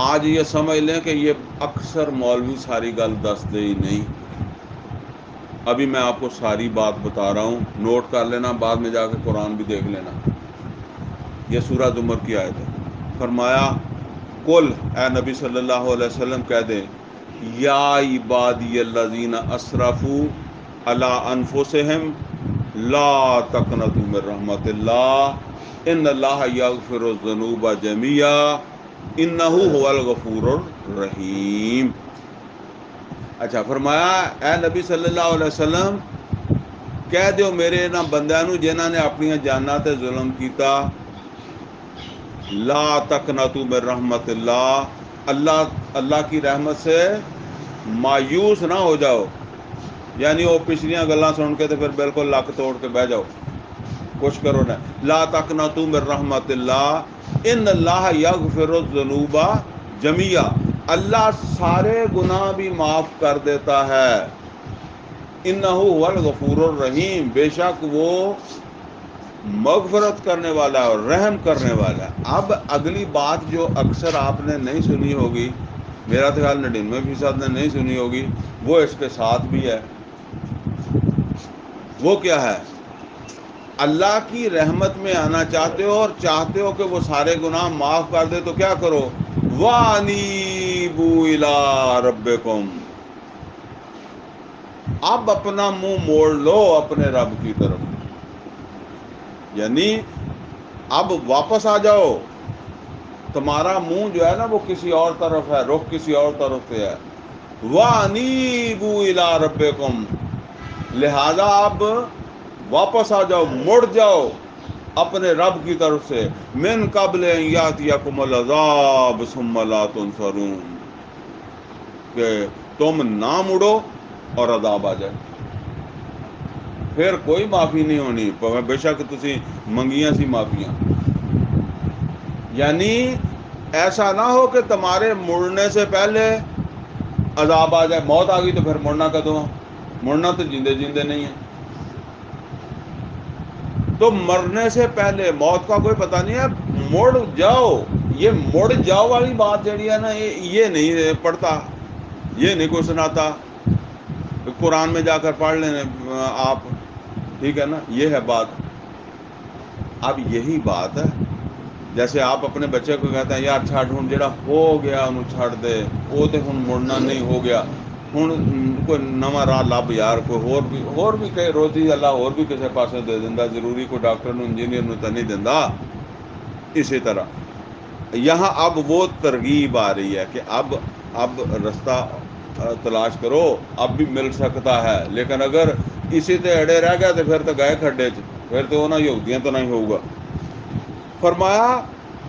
آج یہ سمجھ لیں کہ یہ اکثر مولوی ساری گل دستے ہی نہیں. ابھی میں آپ کو ساری بات بتا رہا ہوں، نوٹ کر لینا، بعد میں جا کے قرآن بھی دیکھ لینا. یہ سورہ زمر کی آیت ہے. فرمایا قل، اے نبی صلی اللہ علیہ وسلم کہہ دیں، یا عبادی الذین اسرفوا علی انفسہم لا تقنطوا من رحمت اللہ ان اللہ یغفر الذنوب جمیعا انہ هو الغفور الرحیم. اچھا، فرمایا اے نبی صلی اللہ علیہ وسلم کہہ دیو میرے نہ بندیاں جنہاں نے اپنی جاناں تے ظلم کیتا، لا تقنطوا من رحمت اللہ کی رحمت سے مایوس نہ ہو جاؤ. یعنی وہ پچھلیاں گلاں سن کے تو پھر بالکل لک توڑ کے بہ جاؤ، کچھ کرو نہ. لا تقنطوا من رحمت اللہ ان اللہ یغفر الذنوب جمیعا. اللہ سارے گناہ بھی معاف کر دیتا ہے. انہ هو الغفور الرحیم. بے شک وہ مغفرت کرنے والا ہے اور رحم کرنے والا ہے۔ اب اگلی بات جو اکثر آپ نے نہیں سنی ہوگی، میرا خیال 99% نے نہیں سنی ہوگی، وہ اس کے ساتھ بھی ہے۔ وہ کیا ہے؟ اللہ کی رحمت میں آنا چاہتے ہو اور چاہتے ہو کہ وہ سارے گناہ معاف کر دے، تو کیا کرو؟ وَأَنِيبُوا إِلَىٰ رَبِّكُمْ، اب اپنا منہ موڑ لو اپنے رب کی طرف، یعنی اب واپس آ جاؤ۔ تمہارا منہ جو ہے نا وہ کسی اور طرف ہے، رخ کسی اور طرف سے ہے۔ وَأَنِيبُوا إِلَىٰ رَبِّكُمْ، لہذا اب واپس آ جاؤ، مڑ جاؤ اپنے رب کی طرف سے۔ من قبل ان یاتیکم العذاب ثم لا تنصرون، کہ تم نہ مڑو اور عذاب آ جائے، پھر کوئی معافی نہیں ہونی، بے شک تسی منگیاں سی معافیاں۔ یعنی ایسا نہ ہو کہ تمہارے مڑنے سے پہلے عذاب آ جائے، موت آ گئی تو پھر مڑنا کدوں؟ مڑنا تو جیندے جیندے نہیں ہے، تو مرنے سے پہلے موت کا کوئی پتہ نہیں ہے، مڑ جاؤ۔ یہ مڑ جاؤ والی بات جڑی ہے نا، یہ نہیں پڑھتا، یہ نہیں کوئی سناتا، قرآن میں جا کر پڑھ لیں آپ، ٹھیک ہے نا، یہ ہے بات۔ اب یہی بات ہے، جیسے آپ اپنے بچے کو کہتے ہیں یار چھڈ ہن جڑا ہو گیا انہوں چھڈ دے، وہ تو ہن مڑنا نہیں ہو گیا، ہن کوئی نواں راہ لب یار، کوئی ہور بھی کہ روزی اللہ ہور بھی کسی پاسے دے دیندا، ضروری کوئی ڈاکٹر نو انجینئر نو تو نہیں دیندا۔ اسی طرح یہاں اب وہ ترغیب آ رہی ہے کہ اب رستہ تلاش کرو، اب بھی مل سکتا ہے، لیکن اگر اسی تے اڑے رہ گیا تو پھر تو گئے کھڈے چ، پھر تو انہاں یہودیاں تو نہیں ہوگا۔ فرمایا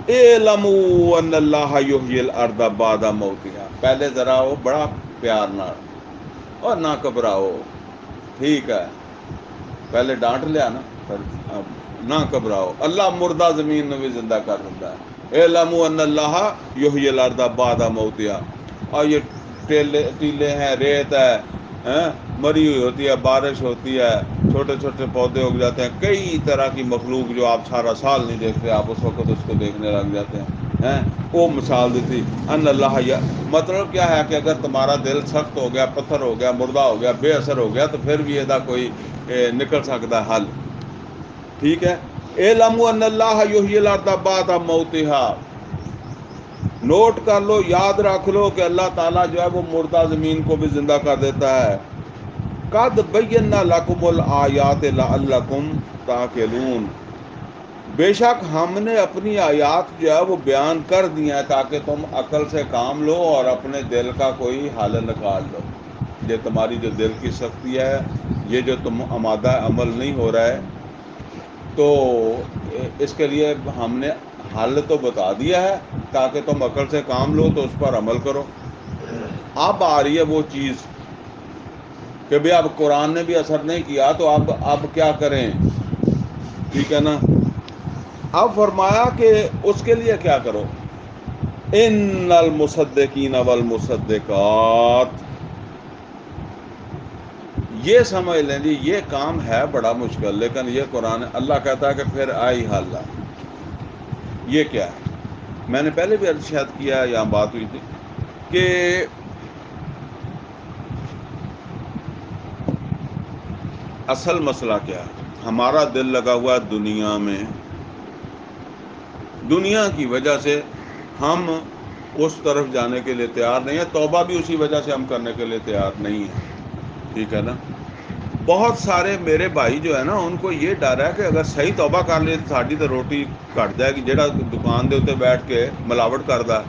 اعلموا ان اللہ یحیی الارض بعد موتہا، پہلے ذرا وہ بڑا پیار نہ اور نہ گھبراؤ، ٹھیک ہے، پہلے ڈانٹ لیا نا، پھر نہ گھبراؤ، اللہ مردہ زمین میں بھی زندہ کر دیتا ہے۔ اعلموا ان اللہ یحیی الارض بعد موتہا، اور یہ ٹیلے ہیں، ریت ہے، مری ہوئی ہوتی ہے، بارش ہوتی ہے، چھوٹے چھوٹے پودے اگ جاتے ہیں، کئی طرح کی مخلوق جو آپ سارا سال نہیں دیکھتے، آپ اس وقت اس کو دیکھنے لگ جاتے ہیں۔ وہ مثال دی تھی ان اللہ، مطلب کیا ہے کہ اگر تمہارا دل سخت ہو گیا، پتھر ہو گیا، مردہ ہو گیا، بے اثر ہو گیا، تو پھر بھی یہ کوئی نکل سکتا ہے حل، ٹھیک ہے۔ اعلموا ان اللہ یحیی الارض بعد موتہا، نوٹ کر لو، یاد رکھ لو کہ اللہ تعالیٰ جو ہے وہ مردہ زمین کو بھی زندہ کر دیتا ہے۔ قد بینا لکم الآیات لعلکم تعقلون، بے شک ہم نے اپنی آیات جو ہے وہ بیان کر دی ہیں تاکہ تم عقل سے کام لو اور اپنے دل کا کوئی حل نکال لو۔ یہ تمہاری جو دل کی سختی ہے، یہ جو تم آمادہ عمل نہیں ہو رہا ہے، تو اس کے لیے ہم نے حل تو بتا دیا ہے تاکہ تم عقل سے کام لو تو اس پر عمل کرو۔ اب آ رہی ہے وہ چیز کہ بھئی اب قرآن نے بھی اثر نہیں کیا تو اب کیا کریں، ٹھیک ہے نا۔ اب فرمایا کہ اس کے لیے کیا کرو، ان المصدقین والمصدقات، یہ سمجھ لیں جی یہ کام ہے بڑا مشکل، لیکن یہ قرآن اللہ کہتا ہے کہ پھر آئی حل ہے۔ یہ کیا ہے؟ میں نے پہلے بھی ارشاد کیا، یہاں بات ہوئی تھی کہ اصل مسئلہ کیا ہے، ہمارا دل لگا ہوا ہے دنیا میں، دنیا کی وجہ سے ہم اس طرف جانے کے لیے تیار نہیں ہیں، توبہ بھی اسی وجہ سے ہم کرنے کے لیے تیار نہیں ہیں، ٹھیک ہے نا۔ بہت سارے میرے بھائی جو ہے نا ان کو یہ ڈر ہے کہ اگر صحیح توبہ کر لے تو ساڈی تو روٹی کٹ جائے گی، جہاں دکان دے اتنے بیٹھ کے ملاوٹ کردا،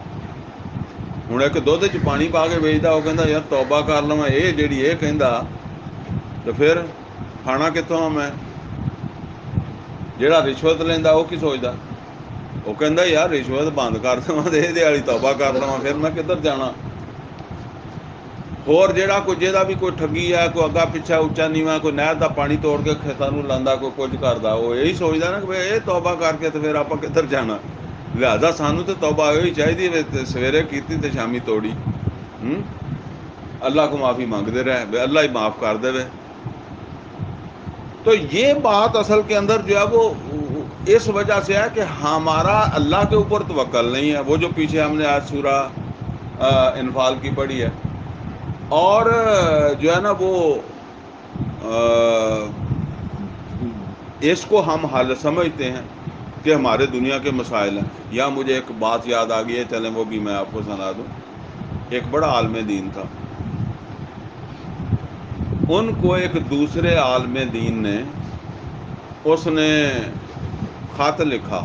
ہوں ایک دودھ چ پانی پا کے بیچتا، وہ کہندا یار توبہ کر لواں، یہ جیڑی یہ کہندا، تو پھر کھانا کتوں آ میں؟ جہاں رشوت لینا وہ کی سوچتا، وہ کہندا یار رشوت بند کر دواں تے یہ والی توبہ کر لواں، پھر میں کدھر جانا۔ اور جہاں کوئی جہاں بھی کوئی ٹھگی ہے، کوئی اگا پیچھا اچا نیواں، کوئی نہر کا پانی توڑ کے کھیتوں میں لاندا، کوئی کچھ کردا، وہ یہی سوچتا نا کہ بھائی یہ توبہ کر کے تو پھر آپ کدھر جانا۔ لہٰذا سانوں تو توبہ یہی چاہیے، سویرے کیتی تے شامی توڑی، اللہ کو معافی مانگتے رہے، اللہ ہی معاف کر دے۔ تو یہ بات اصل کے اندر جو ہے وہ اس وجہ سے ہے کہ ہمارا اللہ کے اوپر توکل نہیں ہے، وہ جو پیچھے ہم نے آج سورہ انفال کی پڑھی ہے، اور جو ہے نا وہ اس کو ہم حل سمجھتے ہیں کہ ہمارے دنیا کے مسائل ہیں. یا مجھے ایک بات یاد آ گئی ہے، چلیں وہ بھی میں آپ کو سنا دوں. ایک بڑا عالم دین تھا، ان کو ایک دوسرے عالم دین نے اس نے خط لکھا.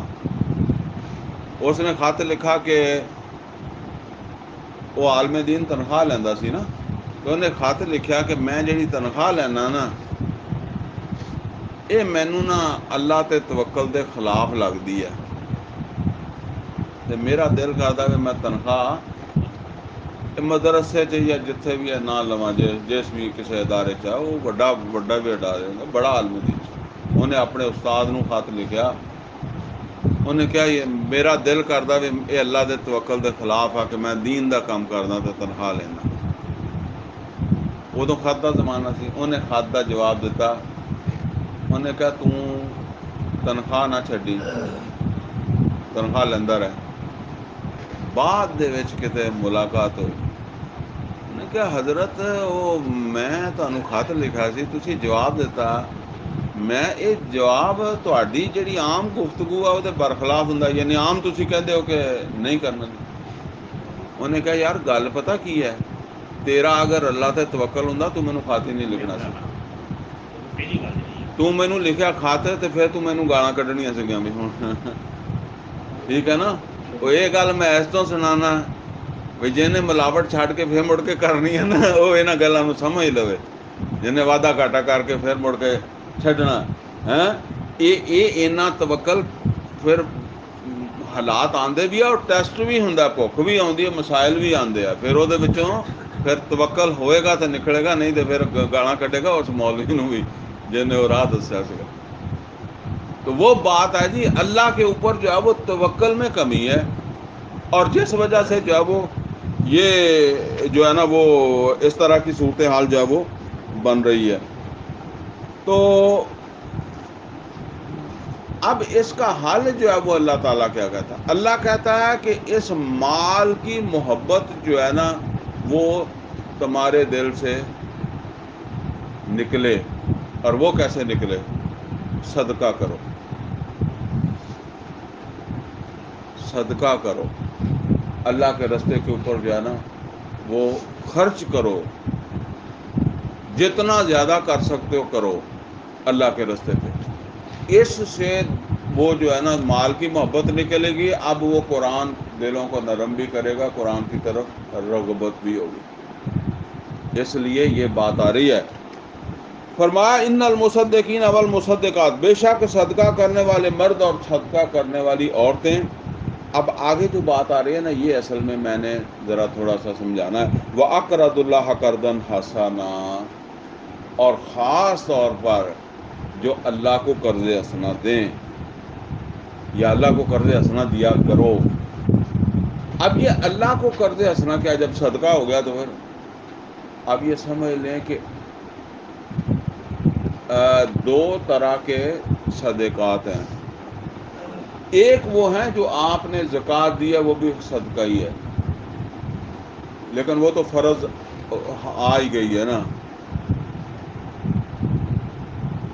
اس نے خط لکھا کہ وہ عالم دین تنخواہ لینا سی نا، تو انہیں خط لکھا کہ میں جہی تنخواہ لینا نا یہ مینو نا اللہ تے توکل دے خلاف لگتی ہے، تے میرا دل کرتا کہ میں تنخواہ مدرسے یا جتھے بھی ہے نہ لواں، جس بھی کسی ادارے چاہ وہ بڑا بھی ادارے ہوگا، بڑا عالم دین. انہیں اپنے استاد نو خط لکھیا، انہیں کہا یہ میرا دل کرتا بھی یہ اللہ دے توکل دے خلاف آ کہ میں دین دا کام کرنا تو تنخواہ لینا. ادو خط کا زمانہ سی. انہیں خط کا جواب دیتا، انہیں کہا تنخواہ نہ چڈی، تنخواہ لینا رہ. بعد دے وچ کتے ملاقات ہوئی. انہیں کہا حضرت وہ میں تمہیں خط لکھا سی، تسی جواب دیتا، میں یہ جواب تہاڈی جڑی عام گفتگو ہے وہ برخلاف ہوں، یعنی عام تسی کہندے ہو کہ نہیں کرنا. انہیں کہا یار گل پتہ کی ہے، تیرا اگر اللہ تے توکل ہوں تو مینوں خط ہی نہیں لکھنا سی. تو مینوں لکھیا خط تے پھر تو مینوں گالاں کڈنیاں سیگیاں بھی ہن. ٹھیک ہے نا. وہ یہ گل میں اس تو سنانا بھئی جنہیں ملاوٹ چھڈ کے پھر مڑ کے کرنی ہے نا وہ یہاں گلوں سمجھ لو، جنہیں وعدہ گھاٹا کر کے پھر مڑ کے چھڈنا ہے. یہ اینا توکل پھر حالات آندے بھی ہے اور ٹیسٹ بھی ہوں، بھوک بھی آتی ہے، مسائل بھی آتے ہیں، پھر وہ پھر توکل ہوئے گا تو نکلے گا، نہیں تو پھر گالاں کڈے گا اس مولوی نو بھی جنہیں وہ راہ دسیا سا. تو وہ بات ہے جی اللہ کے اوپر جو ہے وہ توکل میں کمی ہے، اور جس وجہ سے جو ہے وہ یہ جو ہے نا وہ اس طرح کی صورتحال جو ہے وہ بن رہی ہے. تو اب اس کا حل جو ہے وہ اللہ تعالیٰ کیا کہتا ہے؟ اللہ کہتا ہے کہ اس مال کی محبت جو ہے نا وہ تمہارے دل سے نکلے. اور وہ کیسے نکلے؟ صدقہ کرو، صدقہ کرو، اللہ کے راستے کے اوپر جو ہے نا وہ خرچ کرو، جتنا زیادہ کر سکتے ہو کرو اللہ کے راستے پہ. اس سے وہ جو ہے نا مال کی محبت نکلے گی. اب وہ قرآن دلوں کو نرم بھی کرے گا، قرآن کی طرف رغبت بھی ہوگی. اس لیے یہ بات آ رہی ہے. فرمایا ان المصدقین والمصدقات، بے شک صدقہ کرنے والے مرد اور صدقہ کرنے والی عورتیں. اب آگے جو بات آ رہی ہے نا یہ اصل میں نے ذرا تھوڑا سا سمجھانا ہے. وَأَقْرَضُوا اللَّهَ قَرْضًا حَسَنًا، اور خاص طور پر جو اللہ کو قرض حسنہ دیں یا اللہ کو قرض حسنہ دیا کرو. اب یہ اللہ کو قرض حسنہ کیا، جب صدقہ ہو گیا تو پھر اب یہ سمجھ لیں کہ دو طرح کے صدقات ہیں. ایک وہ ہیں جو آپ نے زکوٰۃ دی ہے، وہ بھی صدقہ ہی ہے، لیکن وہ تو فرض آ ہی گئی ہے نا.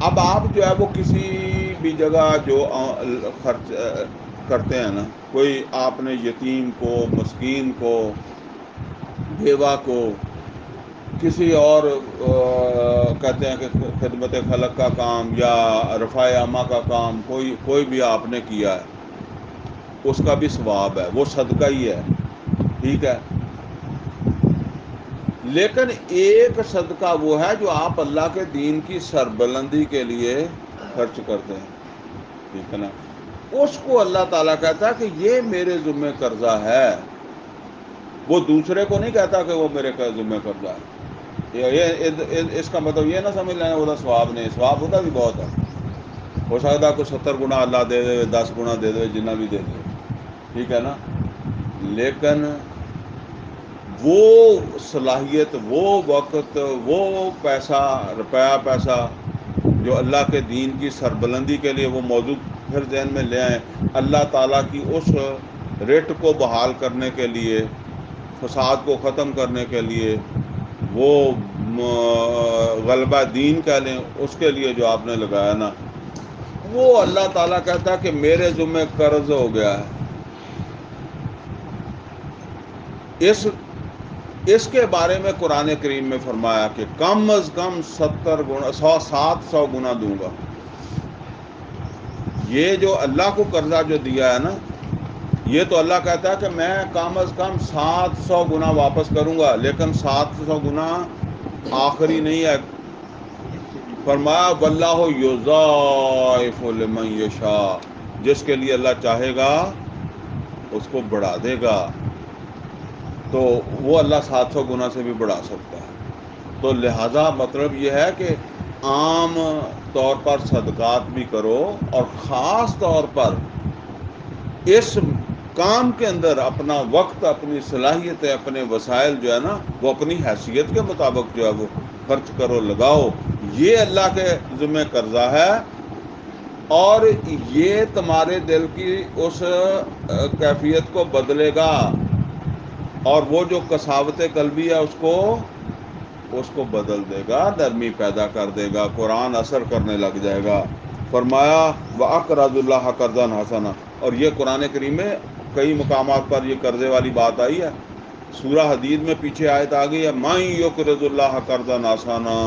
اب آپ جو ہے وہ کسی بھی جگہ جو خرچ کرتے ہیں نا، کوئی آپ نے یتیم کو، مسکین کو، بیوہ کو، کسی اور کہتے ہیں کہ خدمت خلق کا کام یا رفع عامہ کا کام کوئی بھی آپ نے کیا ہے، اس کا بھی ثواب ہے، وہ صدقہ ہی ہے. ٹھیک ہے. لیکن ایک صدقہ وہ ہے جو آپ اللہ کے دین کی سربلندی کے لیے خرچ کرتے ہیں. ٹھیک ہے نا. اس کو اللہ تعالیٰ کہتا ہے کہ یہ میرے ذمہ قرضہ ہے. وہ دوسرے کو نہیں کہتا کہ وہ میرے ذمہ قرضہ ہے. اس کا مطلب یہ نہ سمجھ لینا وہ ثواب نہیں، ثواب ہوتا بھی بہت ہے. ہو سکتا ہے کوئی 70 گنا اللہ دے دے، 10 گنا دے دے، جتنا بھی دے دے. ٹھیک ہے نا. لیکن وہ صلاحیت، وہ وقت، وہ پیسہ، روپیہ پیسہ جو اللہ کے دین کی سربلندی کے لیے وہ موضوع پھر ذہن میں لے آئیں، اللہ تعالیٰ کی اس رٹ کو بحال کرنے کے لیے، فساد کو ختم کرنے کے لیے، وہ غلبہ دین کہہ لیں، اس کے لیے جو آپ نے لگایا نا، وہ اللہ تعالیٰ کہتا ہے کہ میرے ذمہ قرض ہو گیا ہے۔ اس کے بارے میں قرآن کریم میں فرمایا کہ کم از کم 700 گنا دوں گا۔ یہ جو اللہ کو قرضہ جو دیا ہے نا، یہ تو اللہ کہتا ہے کہ میں کم از کم 700 گنا واپس کروں گا، لیکن 700 گنا آخری نہیں ہے۔ فرمایا واللہ یضاعف لمن یشاء، جس کے لیے اللہ چاہے گا اس کو بڑھا دے گا، تو وہ اللہ 700 گنا سے بھی بڑھا سکتا ہے۔ تو لہذا مطلب یہ ہے کہ عام طور پر صدقات بھی کرو، اور خاص طور پر اس کام کے اندر اپنا وقت، اپنی صلاحیتیں، اپنے وسائل جو ہے نا، وہ اپنی حیثیت کے مطابق جو ہے وہ خرچ کرو، لگاؤ۔ یہ اللہ کے ذمہ قرضہ ہے، اور یہ تمہارے دل کی اس کیفیت کو بدلے گا، اور وہ جو قساوت قلبی ہے اس کو بدل دے گا، نرمی پیدا کر دے گا، قرآن اثر کرنے لگ جائے گا۔ فرمایا وَأَقْرَضُوا اللَّهَ قَرْضًا حَسَنًا، اور یہ قرآن کریم میں کئی مقامات پر یہ قرضے والی بات آئی ہے۔ سورہ حدید میں پیچھے آیت آ گئی ہے مَن يُقْرِضُ اللَّهَ قَرْضًا حَسَنًا،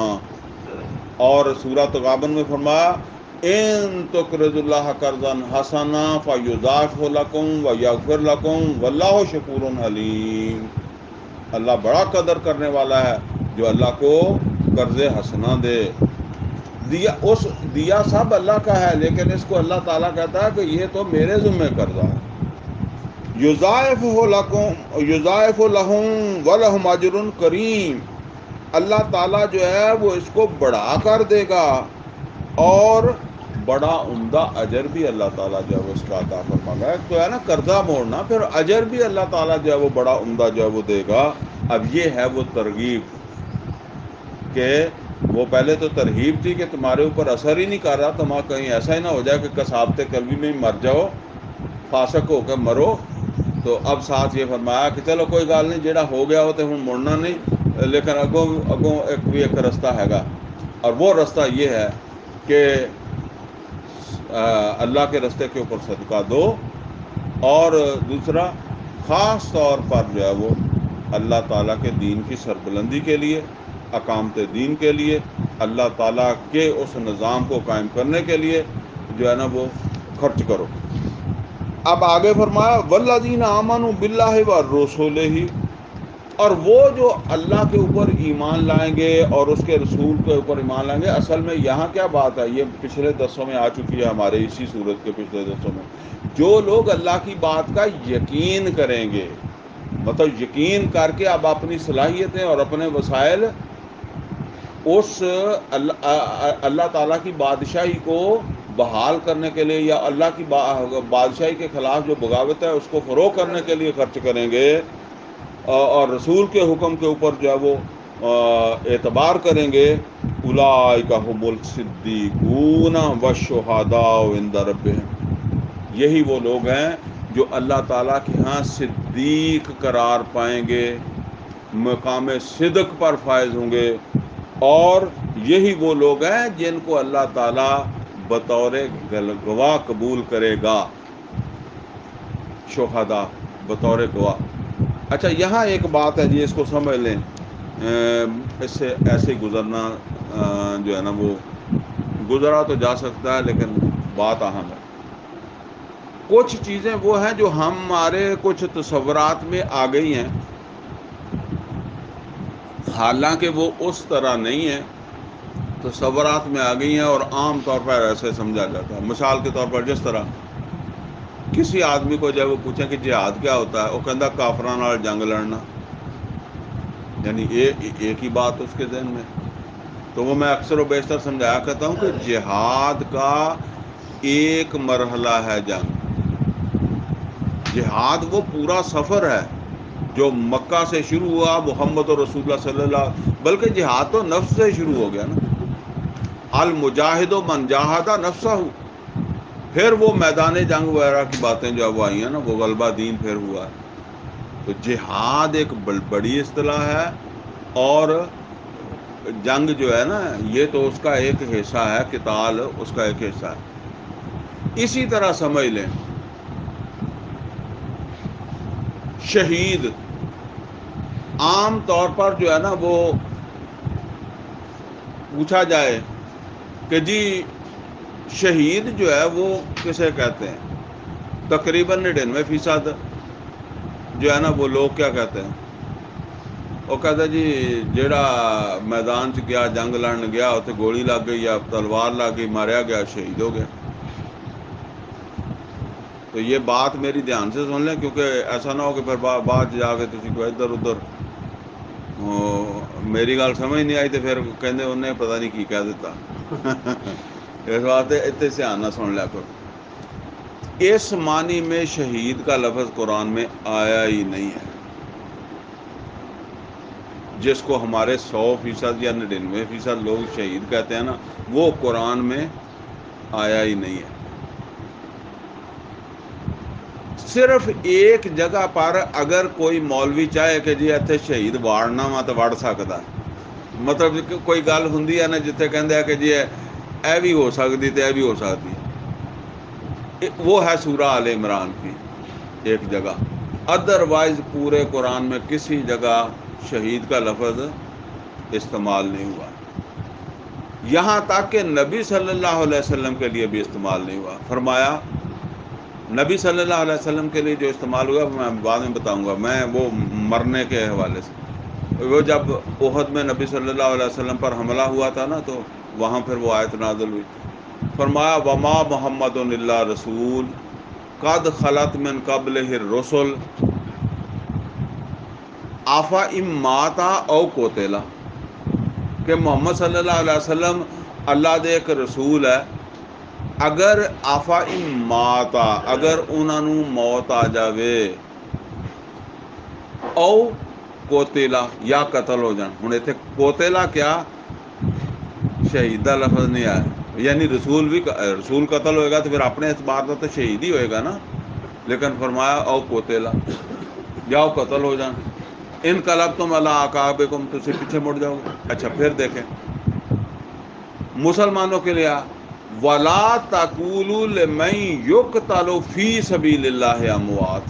اور سورہ تغابن میں فرمایا إِن تُقْرِضُوا اللَّهَ قَرْضًا حَسَنًا فَيُضَاعِفْهُ لَكُمْ وَيَغْفِرْ لَكُمْ وَاللَّهُ شَكُورٌ حَلِيمٌ۔ اللہ بڑا قدر کرنے والا ہے جو اللہ کو قرض حسنہ دے۔ دیا سب اللہ کا ہے، لیکن اس کو اللہ تعالیٰ کہتا ہے کہ یہ تو میرے ذمہ قرضہ ہے۔ یضاعف لہم ولہم اجر کریم، اللہ تعالیٰ جو ہے وہ اس کو بڑھا کر دے گا، اور بڑا عمدہ اجر بھی اللہ تعالیٰ جو ہے وہ اس کا عطا فرمائے گا۔ تو ہے نا قرضہ موڑنا، پھر اجر بھی اللہ تعالیٰ جو ہے وہ بڑا عمدہ جو ہے وہ دے گا۔ اب یہ ہے وہ ترغیب، کہ وہ پہلے تو ترغیب تھی کہ تمہارے اوپر اثر ہی نہیں کر رہا، تمہارا کہیں ایسا ہی نہ ہو جائے کہ کسابت قلبی میں ہی مر جاؤ، فاسق ہو کے مرو۔ تو اب ساتھ یہ فرمایا کہ چلو کوئی گل نہیں، جیڑا ہو گیا ہو تو ہوں مڑنا نہیں، لیکن اگوں ایک رستہ ہے گا، اور وہ رستہ یہ ہے کہ اللہ کے رستے کے اوپر صدقہ دو، اور دوسرا خاص طور پر جو ہے وہ اللہ تعالیٰ کے دین کی سربلندی کے لیے، اقامت دین کے لیے، اللہ تعالیٰ کے اس نظام کو قائم کرنے کے لیے جو ہے نا وہ خرچ کرو۔ اب آگے فرمایا والذین آمنوا باللہ ورسولہ، اور وہ جو اللہ کے اوپر ایمان لائیں گے اور اس کے رسول کے اوپر ایمان لائیں گے۔ اصل میں یہاں کیا بات ہے، یہ پچھلے درسوں میں آ چکی ہے، ہمارے اسی صورت کے پچھلے درسوں میں، جو لوگ اللہ کی بات کا یقین کریں گے، مطلب یقین کر کے اب اپنی صلاحیتیں اور اپنے وسائل اس اللہ تعالیٰ کی بادشاہی کو بحال کرنے کے لیے، یا اللہ کی بادشاہی کے خلاف جو بغاوت ہے اس کو فروغ کرنے کے لیے خرچ کریں گے، اور رسول کے حکم کے اوپر جو ہے وہ اعتبار کریں گے، اولئک ھم الصدیقون والشہداء عند ربہم، یہی وہ لوگ ہیں جو اللہ تعالیٰ کے ہاں صدیق قرار پائیں گے، مقام صدق پر فائز ہوں گے، اور یہی وہ لوگ ہیں جن کو اللہ تعالیٰ بطور گواہ قبول کرے گا، شہداء بطور گواہ۔ اچھا یہاں ایک بات ہے جی، اس کو سمجھ لیں، اس سے ایسے ہی گزرنا جو ہے نا وہ گزرا تو جا سکتا ہے، لیکن بات اہم ہے۔ کچھ چیزیں وہ ہیں جو ہمارے کچھ تصورات میں آ گئی ہیں، حالانکہ وہ اس طرح نہیں ہے، تصورات میں آ گئی ہیں، اور عام طور پر ایسے سمجھا جاتا ہے۔ مثال کے طور پر جس طرح کسی آدمی کو جب وہ پوچھیں کہ جہاد کیا ہوتا ہے، وہ کہتا کافراں نال جنگ لڑنا، یعنی ایک ہی بات اس کے ذہن میں۔ تو وہ میں اکثر و بیشتر سمجھایا کرتا ہوں کہ جہاد کا ایک مرحلہ ہے جنگ، جہاد وہ پورا سفر ہے جو مکہ سے شروع ہوا، محمد رسول اللہ صلی اللہ، بلکہ جہاد تو نفس سے شروع ہو گیا نا۔ المجاہد من جاہد نفسہ، پھر وہ میدان جنگ وغیرہ کی باتیں جو وہ آئی ہیں نا، وہ غلبہ دین پھر ہوا ہے۔ تو جہاد ایک بڑی اصطلاح ہے، اور جنگ جو ہے نا یہ تو اس کا ایک حصہ ہے، قتال اس کا ایک حصہ ہے۔ اسی طرح سمجھ لیں شہید عام طور پر جو ہے نا وہ پوچھا جائے کہ جی شہید جو ہے وہ کسے کہتے ہیں، تقریباً 99% جو ہے نا وہ لوگ کیا کہتے ہیں، وہ کہتے جی جیڑا میدان چ گیا، جنگ لڑن گیا، اتنے گولی لگ گئی یا تلوار لگ گئی، ماریا گیا، شہید ہو گیا۔ تو یہ بات میری دھیان سے سن لیں، کیونکہ ایسا نہ ہو کہ پھر بعد جا کے تسی کوئی ادھر ادھر میری گل سمجھ نہیں آئی تو پھر کہندے انہیں پتہ نہیں کی کہہ دیتا۔ اس واسطے اتنے دھیان نہ سن لیا کرو۔ اس معنی میں شہید کا لفظ قرآن میں آیا ہی نہیں ہے، جس کو ہمارے 100% یا 99% لوگ شہید کہتے ہیں نا، وہ قرآن میں آیا ہی نہیں ہے۔ صرف ایک جگہ پر اگر کوئی مولوی چاہے کہ جی اتنے شہید واڑنا وا تو وڑ سکتا ہے، مطلب کہ کوئی گل ہوں نا جتنے کہندے ہیں کہ جی اے بھی ہو سکتی تو اے بھی ہو سکتی، وہ ہے سورہ آل عمران کی ایک جگہ، ادروائز پورے قرآن میں کسی جگہ شہید کا لفظ استعمال نہیں ہوا، یہاں تک کہ نبی صلی اللہ علیہ وسلم کے لیے بھی استعمال نہیں ہوا۔ فرمایا نبی صلی اللہ علیہ وسلم کے لیے جو استعمال ہوا میں بعد میں بتاؤں گا، میں وہ مرنے کے حوالے سے، وہ جب احد میں نبی صلی اللہ علیہ وسلم پر حملہ ہوا تھا نا، تو وہاں پھر وہ آیت نازل ہوئی، فرمایا وما محمد الا رسول قد خلت من قبلہ الرسل آفا ام ماتا او قتلا، کہ محمد صلی اللہ علیہ وسلم اللہ دے ایک رسول ہے، اگر آفا ام ماتا، اگر انہوں موت آ جاوے، او قتلا یا قتل ہو جان، ہوں اتنے قتلا کیا شہید کا لفظ نہیں آیا، یعنی رسول قتل ہوئے گا تو پھر اپنے اعتبار کا تو شہید ہی ہوئے گا نا، لیکن فرمایا او قتلا یا او قتل ہو جان، انقلبتم علی اعقابکم، تسی پیچھے مڑ جاؤ گے۔ اچھا پھر دیکھیں مسلمانوں کے لیے وَلَا تَقُولُوا لِمَن يُقْتَلُ فِي سَبِيلِ اللَّهِ اموات،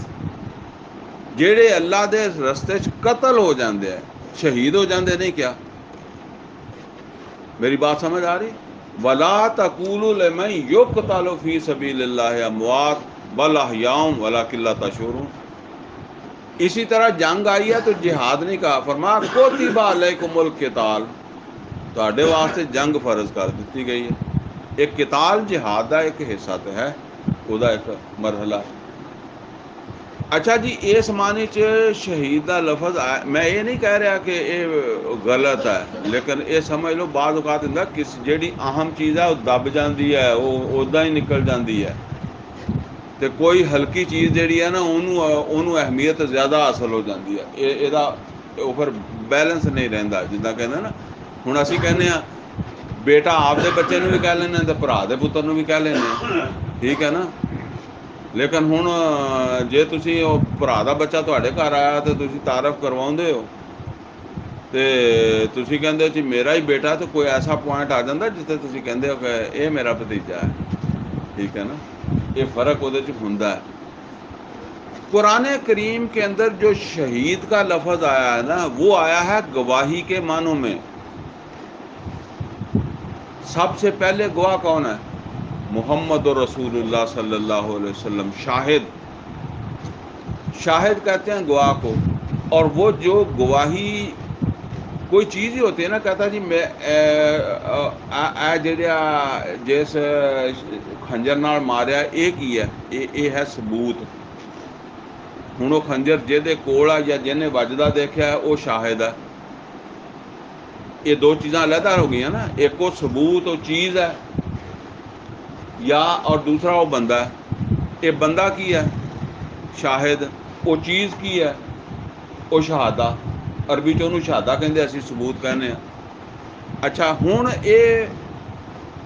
جیڑے اللہ دے رستے چ قتل ہو جاندے ہیں، شہید ہو جاندے نہیں کیا؟ میری بات سمجھ آ رہی؟ وَلَا تَقُولُوا لِمَن يُقْتَلُ فِي سَبِيلِ اللَّهِ اموات بل احیاء وَلَٰكِن لَا تَشْعُرُونَ۔ اسی طرح جنگ آئی ہے تو جہاد نہیں کہا، فرمایا کُتِبَ عَلَيْكُمُ الْقِتَالُ، تواڈے واسطے جنگ فرض کر دیتی گئی ہے۔ ایک قتال جہاد کا ایک حصہ تو ہے، وہ ایک مرحلہ ہے۔ اچھا جی اس معنی چ شہید کا لفظ میں یہ نہیں کہہ رہا کہ یہ غلط ہے، لیکن یہ سمجھ لو بعض اوقات ہوں کس جیڑی اہم چیز ہے وہ دب جاندی ہے، وہ ادا ہی نکل جاندی ہے، تو کوئی ہلکی چیز جیڑی ہے نا انہوں اہمیت زیادہ حاصل ہو جاتی ہے، یہ پھر بیلنس نہیں رہتا، جدا کہنا نا، ہوں اسی کہنے ہاں بیٹا آپ دے بچے نو بھی کہہ لینا تو بھرا دے پتر نو بھی کہہ لینا، ٹھیک ہے نا، لیکن ہوں جے تسی بھرا دا بچہ تواڈے گھر آیا تو تسی تعارف کرواؤندے ہو تے تسی کہندے جی میرا ہی بیٹا، تو کوئی ایسا پوائنٹ آ جاتا جتنے تسی کہندے ہو کہ اے میرا بھتیجا ہے، ٹھیک ہے نا، یہ فرق وہ ہوندا ہے۔ قرآن کریم کے اندر جو شہید کا لفظ آیا ہے نا، وہ آیا ہے گواہی کے معنوں میں۔ سب سے پہلے گواہ کون ہے؟ محمد رسول اللہ صلی اللہ علیہ وسلم، شاہد، شاہد کہتے ہیں گواہ کو، اور وہ جو گواہی کوئی چیز ہی ہوتی ہے نا، کہتا جی میں جس خنجر نال ماریا ایک ہی ہے، یہ ہے ثبوت، ہوں وہ خنجر جہدے کول ہے یا جنہیں وجدا دیکھا ہے وہ شاہد ہے، یہ دو چیزاں علیحدہ ہو گئی نا، ایک وہ ثبوت وہ چیز ہے، یا اور دوسرا وہ بندہ ہے، یہ بندہ کی ہے شاہد، وہ چیز کی ہے وہ شہادہ، عربی چ انہوں شہادہ کہندے، اسی ثبوت کہنے ہیں۔ اچھا ہوں یہ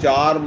4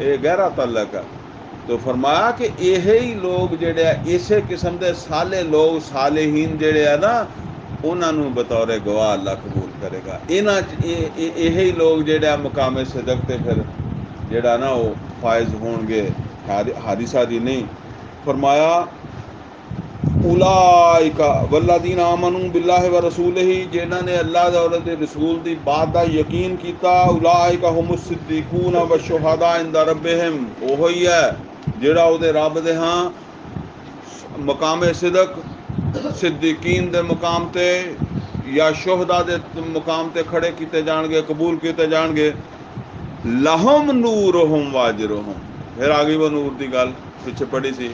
یہ گہرا تعلق ہے. تو فرمایا کہ یہی لوگ جڑے اسی قسم کے سالے لوگ صالحین جڑے ہیں نا انہوں نے بطور گواہ اللہ قبول کرے گا. یہی لوگ جڑے مقام صدق تے پھر جڑا نا وہ فائز ہون گے ہاری ساری نہیں. فرمایا اولئک والذین آمنوا باللہ ورسولہ جنہاں نے اللہ اور دے رسول دی بات دا یقین کیتا اولئک هم الصدیقون والشہداء عند ربہم. وہی ہے جڑا او دے رب دے ہاں مقام صدق صدیقین دے مقام تے یا شہداء دے مقام تے کھڑے کیتے جان گے قبول کیتے جان گے. لہم نورہم واجرہم. پھر آگئی وہ نور دی گل پیچھے پڑھی سی.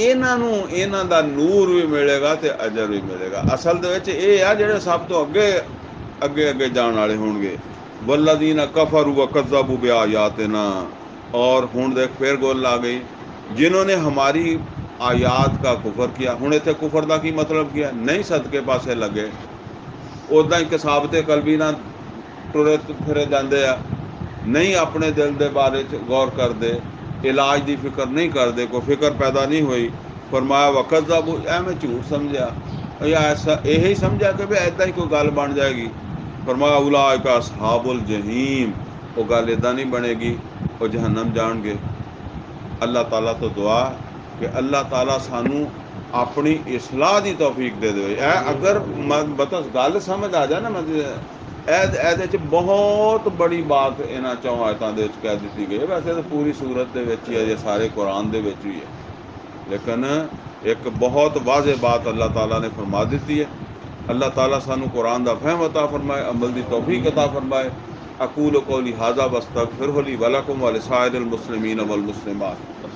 انہاں دا نور بھی ملے گا تے اجر بھی ملے گا. اصل دے وچ یہ ہے جڑے سب تو اگے جان والے ہون گے. والذین کفروا وکذبوا بآیاتنا. اور ہن دیکھ پھر گل آ گئی جنہوں نے ہماری آیات کا کفر کیا. ہن اتنے کفر دا کی مطلب کیا نہیں صدقے پاسے لگے ادا ہی کسابت قلبی نہ ٹرے پھرے جاندے آ نہیں اپنے دل دے بارے غور کرتے علاج دی فکر نہیں کرتے کوئی فکر پیدا نہیں ہوئی. فرمایا وکذبوا اے میں جھوٹ سمجھا یا ایسا یہی سمجھا کہ بھائی ایدا ہی کوئی گل بن جائے گی. فرمایا اولئک اصحاب الجحیم. وہ گل ادا نہیں بنے گی وہ جہنم جان گے. اللہ تعالیٰ تو دعا کہ اللہ تعالیٰ سانو اپنی اصلاح دی توفیق دے دے. اگر بس گل سمجھ آ جائے نا بہت بڑی بات یہاں چوں آیتوں کے کہہ دیتی گئی ہے. ویسے تو پوری سورت دے وچ ہی ہے یہ سارے قرآن دے وچ ہی ہے لیکن ایک بہت واضح بات اللہ تعالیٰ نے فرما دیتی ہے. اللہ تعالیٰ سانو قرآن دا فہم عطا فرمائے عمل دی توفیق عطا فرمائے. اقول قولی ھذا واستغفر لی ولکم ولسائر المسلمین والمسلمات.